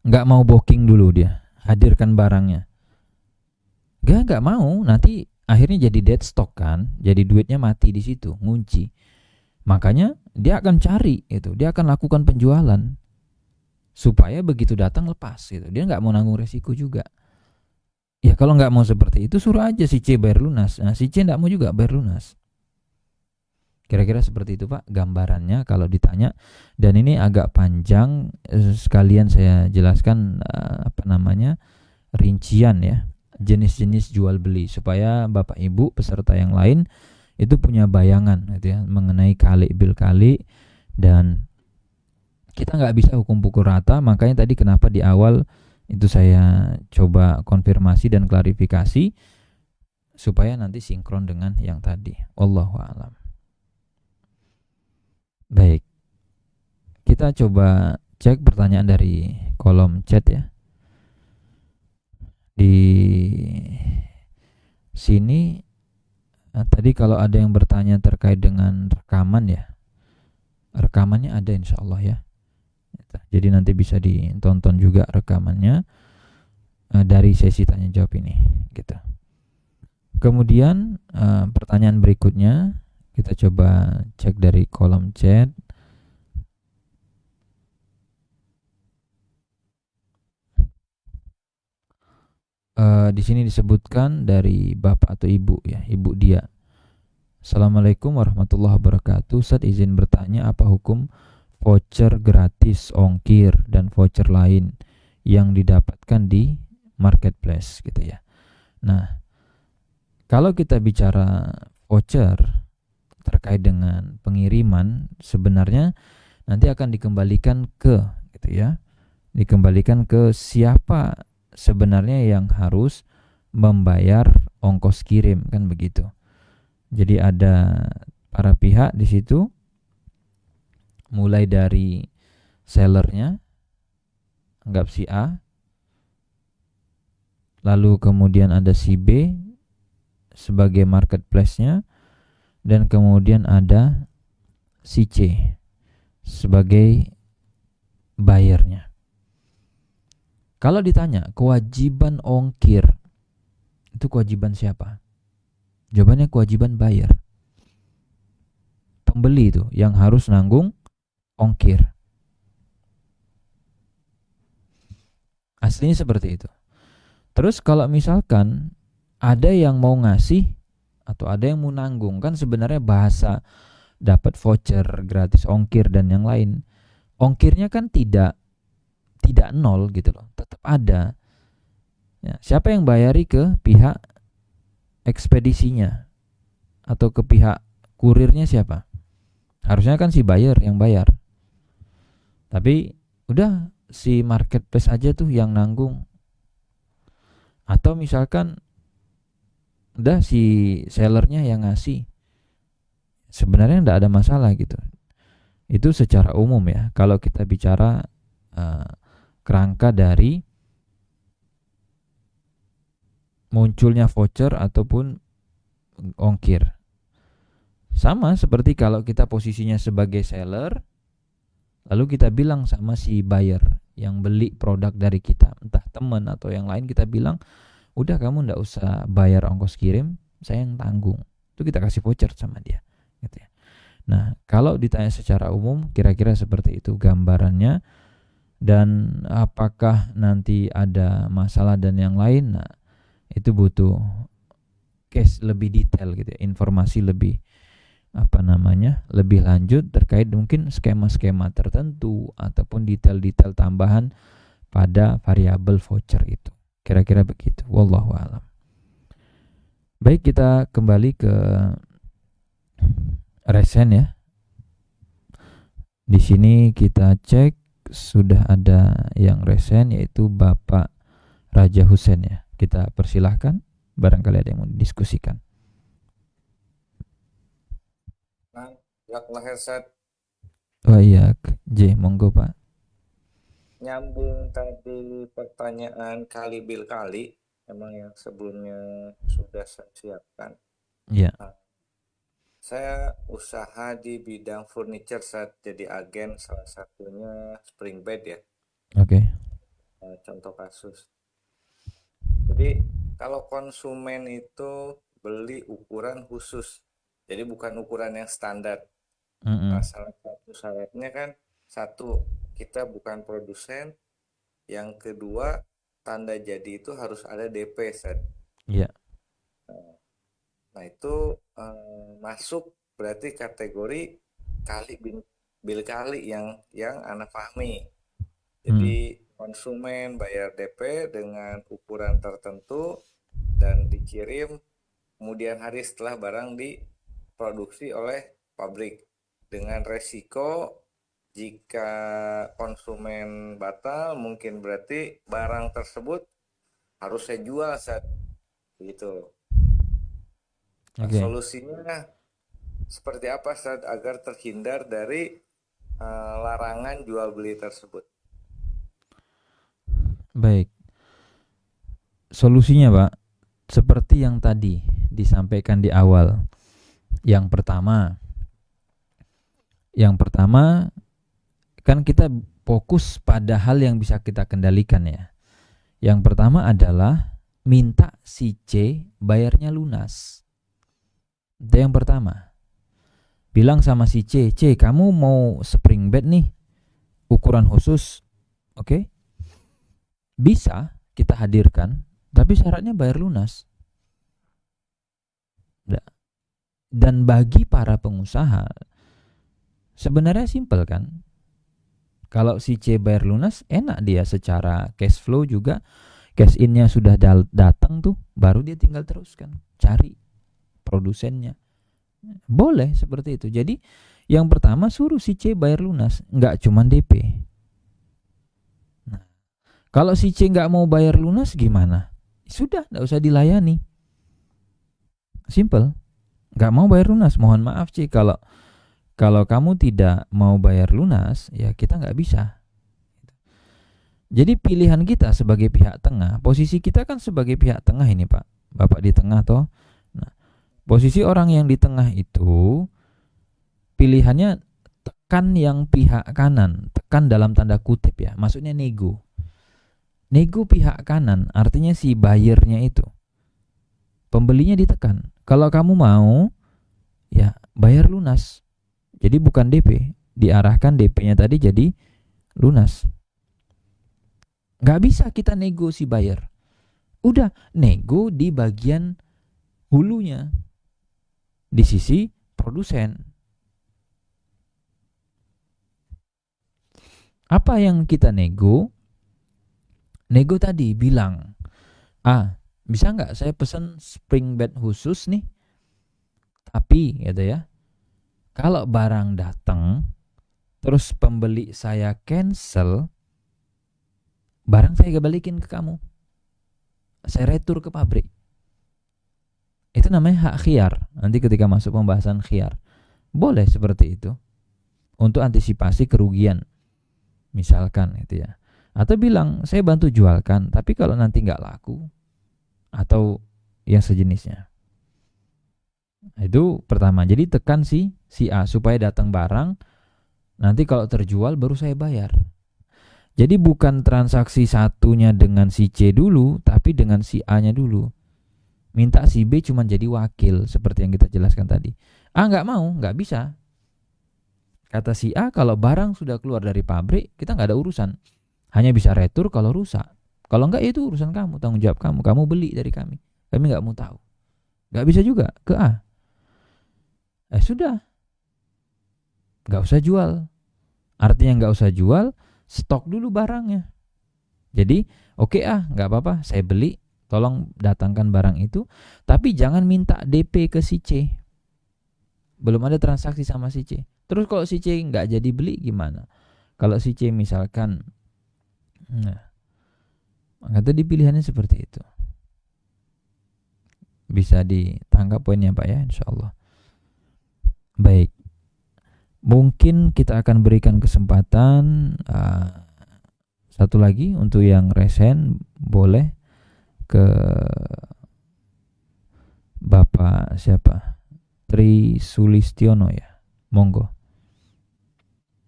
nggak mau booking dulu, dia hadirkan barangnya? Nggak mau, nanti akhirnya jadi dead stock kan, jadi duitnya mati di situ, ngunci. Makanya dia akan cari itu, dia akan lakukan penjualan supaya begitu datang lepas gitu. Dia nggak mau nanggung resiko juga. Ya kalau nggak mau seperti itu suruh aja si C bayar lunas. Nah, si C nggak mau juga bayar lunas. Kira-kira seperti itu Pak gambarannya kalau ditanya. Dan ini agak panjang, sekalian saya jelaskan rincian ya, jenis-jenis jual beli supaya Bapak Ibu peserta yang lain itu punya bayangan gitu ya mengenai kali bil kali. Dan kita nggak bisa hukum pukul rata, makanya tadi kenapa di awal itu saya coba konfirmasi dan klarifikasi supaya nanti sinkron dengan yang tadi. Wallahu a'lam. Baik, kita coba cek pertanyaan dari kolom chat ya. Di sini tadi kalau ada yang bertanya terkait dengan rekaman ya, rekamannya ada insya Allah ya. Jadi nanti bisa ditonton juga rekamannya dari sesi tanya jawab ini gitu. Kemudian pertanyaan berikutnya kita coba cek dari kolom chat. Di sini disebutkan dari bapak atau ibu ya, ibu dia. Assalamualaikum warahmatullahi wabarakatuh. Ustaz izin bertanya, apa hukum voucher gratis ongkir dan voucher lain yang didapatkan di marketplace gitu ya. Nah, kalau kita bicara voucher terkait dengan pengiriman, sebenarnya nanti akan dikembalikan ke gitu ya. Dikembalikan ke siapa sebenarnya yang harus membayar ongkos kirim kan begitu. Jadi ada para pihak di situ, mulai dari sellernya, anggap si A, lalu kemudian ada si B sebagai marketplace-nya, dan kemudian ada si C sebagai buyer-nya. Kalau ditanya kewajiban ongkir, itu kewajiban siapa? Jawabannya kewajiban buyer. Pembeli itu yang harus nanggung ongkir. Aslinya seperti itu. Terus kalau misalkan ada yang mau ngasih atau ada yang mau nanggung, kan sebenarnya bahasa dapat voucher, gratis ongkir dan yang lain. Ongkirnya kan tidak nol gitu loh, tetap ada. Ya, siapa yang bayari ke pihak ekspedisinya atau ke pihak kurirnya siapa? Harusnya kan si buyer yang bayar. Tapi udah si marketplace aja tuh yang nanggung. Atau misalkan udah si sellernya yang ngasih. Sebenarnya enggak ada masalah gitu. Itu secara umum ya. Kalau kita bicara kerangka dari munculnya voucher ataupun ongkir. Sama seperti kalau kita posisinya sebagai seller, lalu kita bilang sama si buyer yang beli produk dari kita, entah teman atau yang lain, kita bilang, udah kamu ndak usah bayar ongkos kirim, saya yang tanggung. Itu kita kasih voucher sama dia. Gitu ya. Nah, kalau ditanya secara umum, kira-kira seperti itu gambarannya. Dan apakah nanti ada masalah dan yang lain, nah itu butuh case lebih detail gitu ya, informasi lebih lebih lanjut terkait mungkin skema-skema tertentu ataupun detail-detail tambahan pada variabel voucher itu. Kira-kira begitu. Wallahu a'lam. Baik, kita kembali ke resen ya. Di sini kita cek sudah ada yang resen, yaitu Bapak Raja Husen ya. Kita persilahkan, barangkali ada yang mau didiskusikan. Jazakallah Ustaz. Oh iya, J, monggo Pak. Nyambung tadi pertanyaan kali bil kali, emang yang sebelumnya sudah saya siapkan. Iya. Saya usaha di bidang furniture, Ustaz, jadi agen, salah satunya Spring Bed ya. Oke. Contoh kasus. Jadi kalau konsumen itu beli ukuran khusus, jadi bukan ukuran yang standar. Salah satu syaratnya kan, satu, kita bukan produsen. Yang kedua, tanda jadi itu harus ada DP, Ustaz. Iya. Nah itu masuk berarti kategori kali bil kali yang anak pahami. Jadi konsumen bayar DP dengan ukuran tertentu dan dikirim kemudian hari setelah barang diproduksi oleh pabrik, dengan resiko jika konsumen batal mungkin berarti barang tersebut harus saya jual saat gitu. Nah, solusinya seperti apa saat agar terhindar dari larangan jual beli tersebut? Baik. Solusinya Pak, seperti yang tadi disampaikan di awal. Yang pertama kan kita fokus pada hal yang bisa kita kendalikan ya. Yang pertama adalah minta si C bayarnya lunas. Itu yang pertama. Bilang sama si C, kamu mau spring bed nih, ukuran khusus, oke? Bisa kita hadirkan, tapi syaratnya bayar lunas. Dan bagi para pengusaha, sebenarnya simpel kan? Kalau si C bayar lunas, enak dia secara cash flow juga. Cash in-nya sudah datang tuh, baru dia tinggal teruskan. Cari produsennya. Boleh seperti itu. Jadi yang pertama suruh si C bayar lunas, nggak cuma DP. Nah, kalau si C nggak mau bayar lunas gimana? Sudah, nggak usah dilayani. Simple. Nggak mau bayar lunas, mohon maaf C, kalau kamu tidak mau bayar lunas, ya kita nggak bisa. Jadi pilihan kita sebagai pihak tengah, posisi kita kan sebagai pihak tengah ini Pak, Bapak di tengah toh. Nah, posisi orang yang di tengah itu pilihannya tekan yang pihak kanan, tekan dalam tanda kutip ya, maksudnya nego pihak kanan, artinya si buyernya itu, pembelinya ditekan. Kalau kamu mau, ya bayar lunas. Jadi bukan DP, diarahkan DP-nya tadi jadi lunas. Nggak bisa kita nego si buyer. Udah, nego di bagian hulunya, di sisi produsen. Apa yang kita nego? Nego tadi bilang, bisa nggak saya pesan spring bed khusus nih? Tapi gitu ya, kalau barang datang terus pembeli saya cancel, barang saya balikin ke kamu, saya retur ke pabrik. Itu namanya hak khiyar. Nanti ketika masuk pembahasan khiyar, boleh seperti itu untuk antisipasi kerugian, misalkan gitu ya. Atau bilang saya bantu jualkan, tapi kalau nanti nggak laku atau yang sejenisnya. Itu pertama. Jadi tekan si A supaya datang barang, nanti kalau terjual baru saya bayar. Jadi bukan transaksi satunya dengan si C dulu, tapi dengan si A-nya dulu. Minta si B cuma jadi wakil, seperti yang kita jelaskan tadi. Nggak mau, nggak bisa. Kata si A, kalau barang sudah keluar dari pabrik, kita nggak ada urusan. Hanya bisa retur kalau rusak. Kalau nggak, itu urusan kamu, tanggung jawab kamu. Kamu beli dari kami nggak mau tahu. Nggak bisa juga ke A. Sudah, nggak usah jual. Artinya nggak usah jual, stok dulu barangnya. Jadi oke, nggak apa-apa, saya beli, tolong datangkan barang itu, tapi jangan minta DP ke si C. Belum ada transaksi sama si C. Terus kalau si C nggak jadi beli gimana? Kalau si C misalkan, maka tadi pilihannya seperti itu. Bisa ditangkap poinnya Pak ya, insyaallah. Baik, mungkin kita akan berikan kesempatan satu lagi untuk yang resen, boleh ke Bapak siapa? Tri Sulistiono ya, monggo.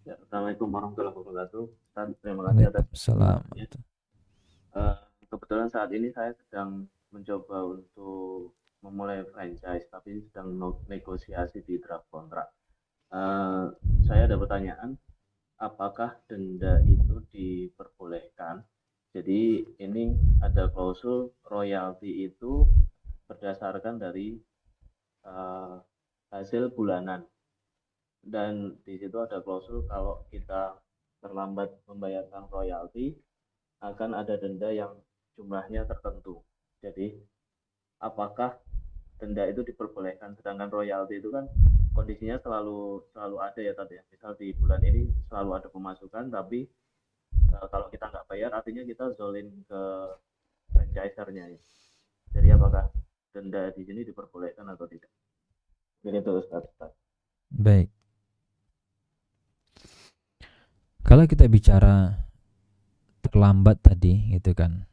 Ya, Assalamualaikum warahmatullahi wabarakatuh. Ustaz, terima kasih atas Waalaikumsalam. kebetulan saat ini saya sedang mencoba untuk memulai franchise, tapi sedang negosiasi di draft kontrak. Saya ada pertanyaan, apakah denda itu diperbolehkan? Jadi ini ada klausul royalti itu berdasarkan dari hasil bulanan, dan di situ ada klausul kalau kita terlambat membayarkan royalti akan ada denda yang jumlahnya tertentu. Jadi apakah denda itu diperbolehkan? Sedangkan royalti itu kan kondisinya selalu ada ya tadi ya. Misal di bulan ini selalu ada pemasukan, tapi kalau kita nggak bayar artinya kita zolim ke franchisernya ya. Jadi apakah denda di sini diperbolehkan atau tidak? Begitu Ustaz. Baik. Kalau kita bicara terlambat tadi gitu kan,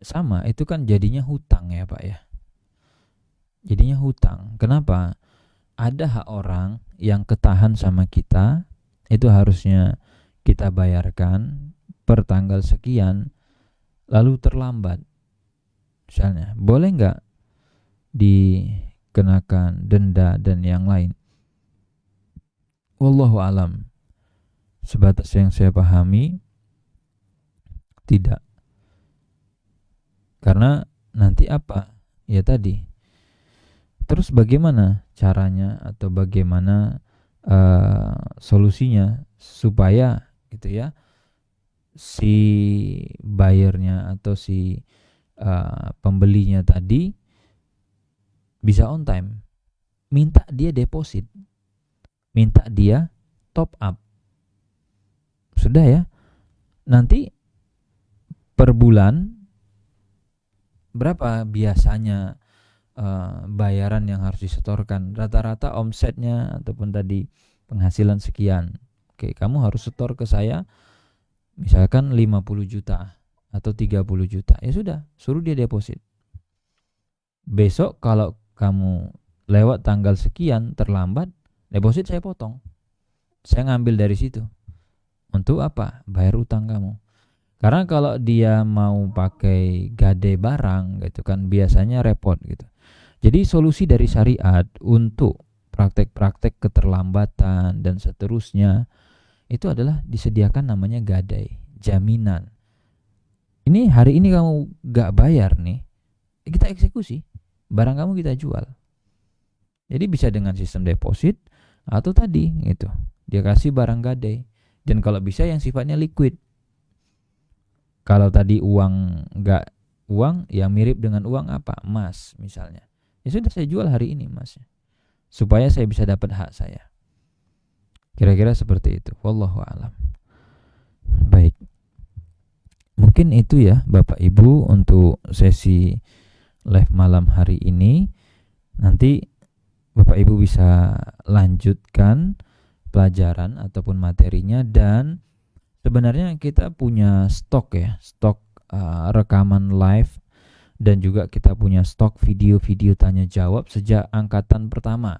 sama, itu kan jadinya hutang ya Pak ya. Jadinya hutang. Kenapa? Ada hak orang yang ketahan sama kita, itu harusnya kita bayarkan per tanggal sekian, lalu terlambat. Misalnya, boleh nggak dikenakan denda dan yang lain? Wallahu alam. Sebatas yang saya pahami, tidak. Karena nanti apa? Ya tadi. Terus bagaimana caranya atau bagaimana solusinya supaya gitu ya, si buyernya atau si pembelinya tadi bisa on time. Minta dia deposit, minta dia top up. Sudah ya, nanti per bulan berapa biasanya bayaran yang harus disetorkan, rata-rata omsetnya ataupun tadi penghasilan sekian. Oke, kamu harus setor ke saya misalkan 50 juta atau 30 juta. Ya sudah, suruh dia deposit. Besok kalau kamu lewat tanggal sekian terlambat, deposit saya potong. Saya ngambil dari situ. Untuk apa? Bayar utang kamu. Karena kalau dia mau pakai gade barang gitu kan, biasanya repot gitu. Jadi solusi dari syariat untuk praktek-praktek keterlambatan dan seterusnya itu adalah disediakan namanya gadai, jaminan. ini hari ini kamu gak bayar nih, kita eksekusi, barang kamu kita jual. Jadi bisa dengan sistem deposit atau tadi gitu, dia kasih barang gadai. Dan kalau bisa yang sifatnya liquid. Kalau tadi uang nggak uang, yang mirip dengan uang apa? Emas misalnya. Ya sudah, saya jual hari ini emasnya, supaya saya bisa dapat hak saya. Kira-kira seperti itu. Wallahu a'lam. Baik. Mungkin itu ya Bapak Ibu untuk sesi live malam hari ini. Nanti Bapak Ibu bisa lanjutkan pelajaran ataupun materinya, dan sebenarnya kita punya stok ya, stok rekaman live, dan juga kita punya stok video-video tanya jawab sejak angkatan pertama.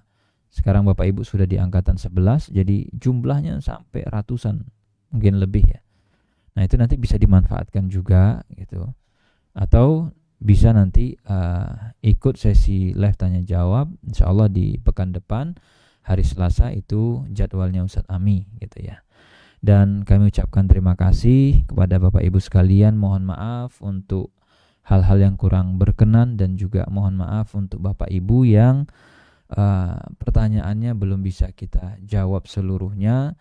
Sekarang Bapak Ibu sudah di angkatan 11, jadi jumlahnya sampai ratusan, mungkin lebih ya. Nah, itu nanti bisa dimanfaatkan juga gitu. Atau bisa nanti ikut sesi live tanya jawab, insyaallah di pekan depan hari Selasa itu jadwalnya Ustadz Ami gitu ya. Dan kami ucapkan terima kasih kepada Bapak Ibu sekalian. Mohon maaf untuk hal-hal yang kurang berkenan, dan juga mohon maaf untuk Bapak Ibu yang pertanyaannya belum bisa kita jawab seluruhnya,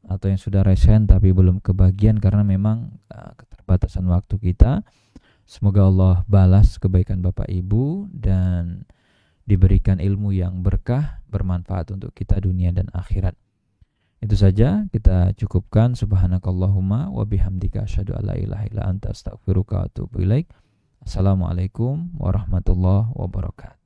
atau yang sudah resen tapi belum kebagian karena memang keterbatasan waktu kita. Semoga Allah balas kebaikan Bapak Ibu dan diberikan ilmu yang berkah, bermanfaat untuk kita dunia dan akhirat. Itu saja, kita cukupkan. Subhanakallahumma wa bihamdika asyhadu an la ilaha illa anta astaghfiruka wa atubu ilaik. Assalamualaikum warahmatullahi wabarakatuh.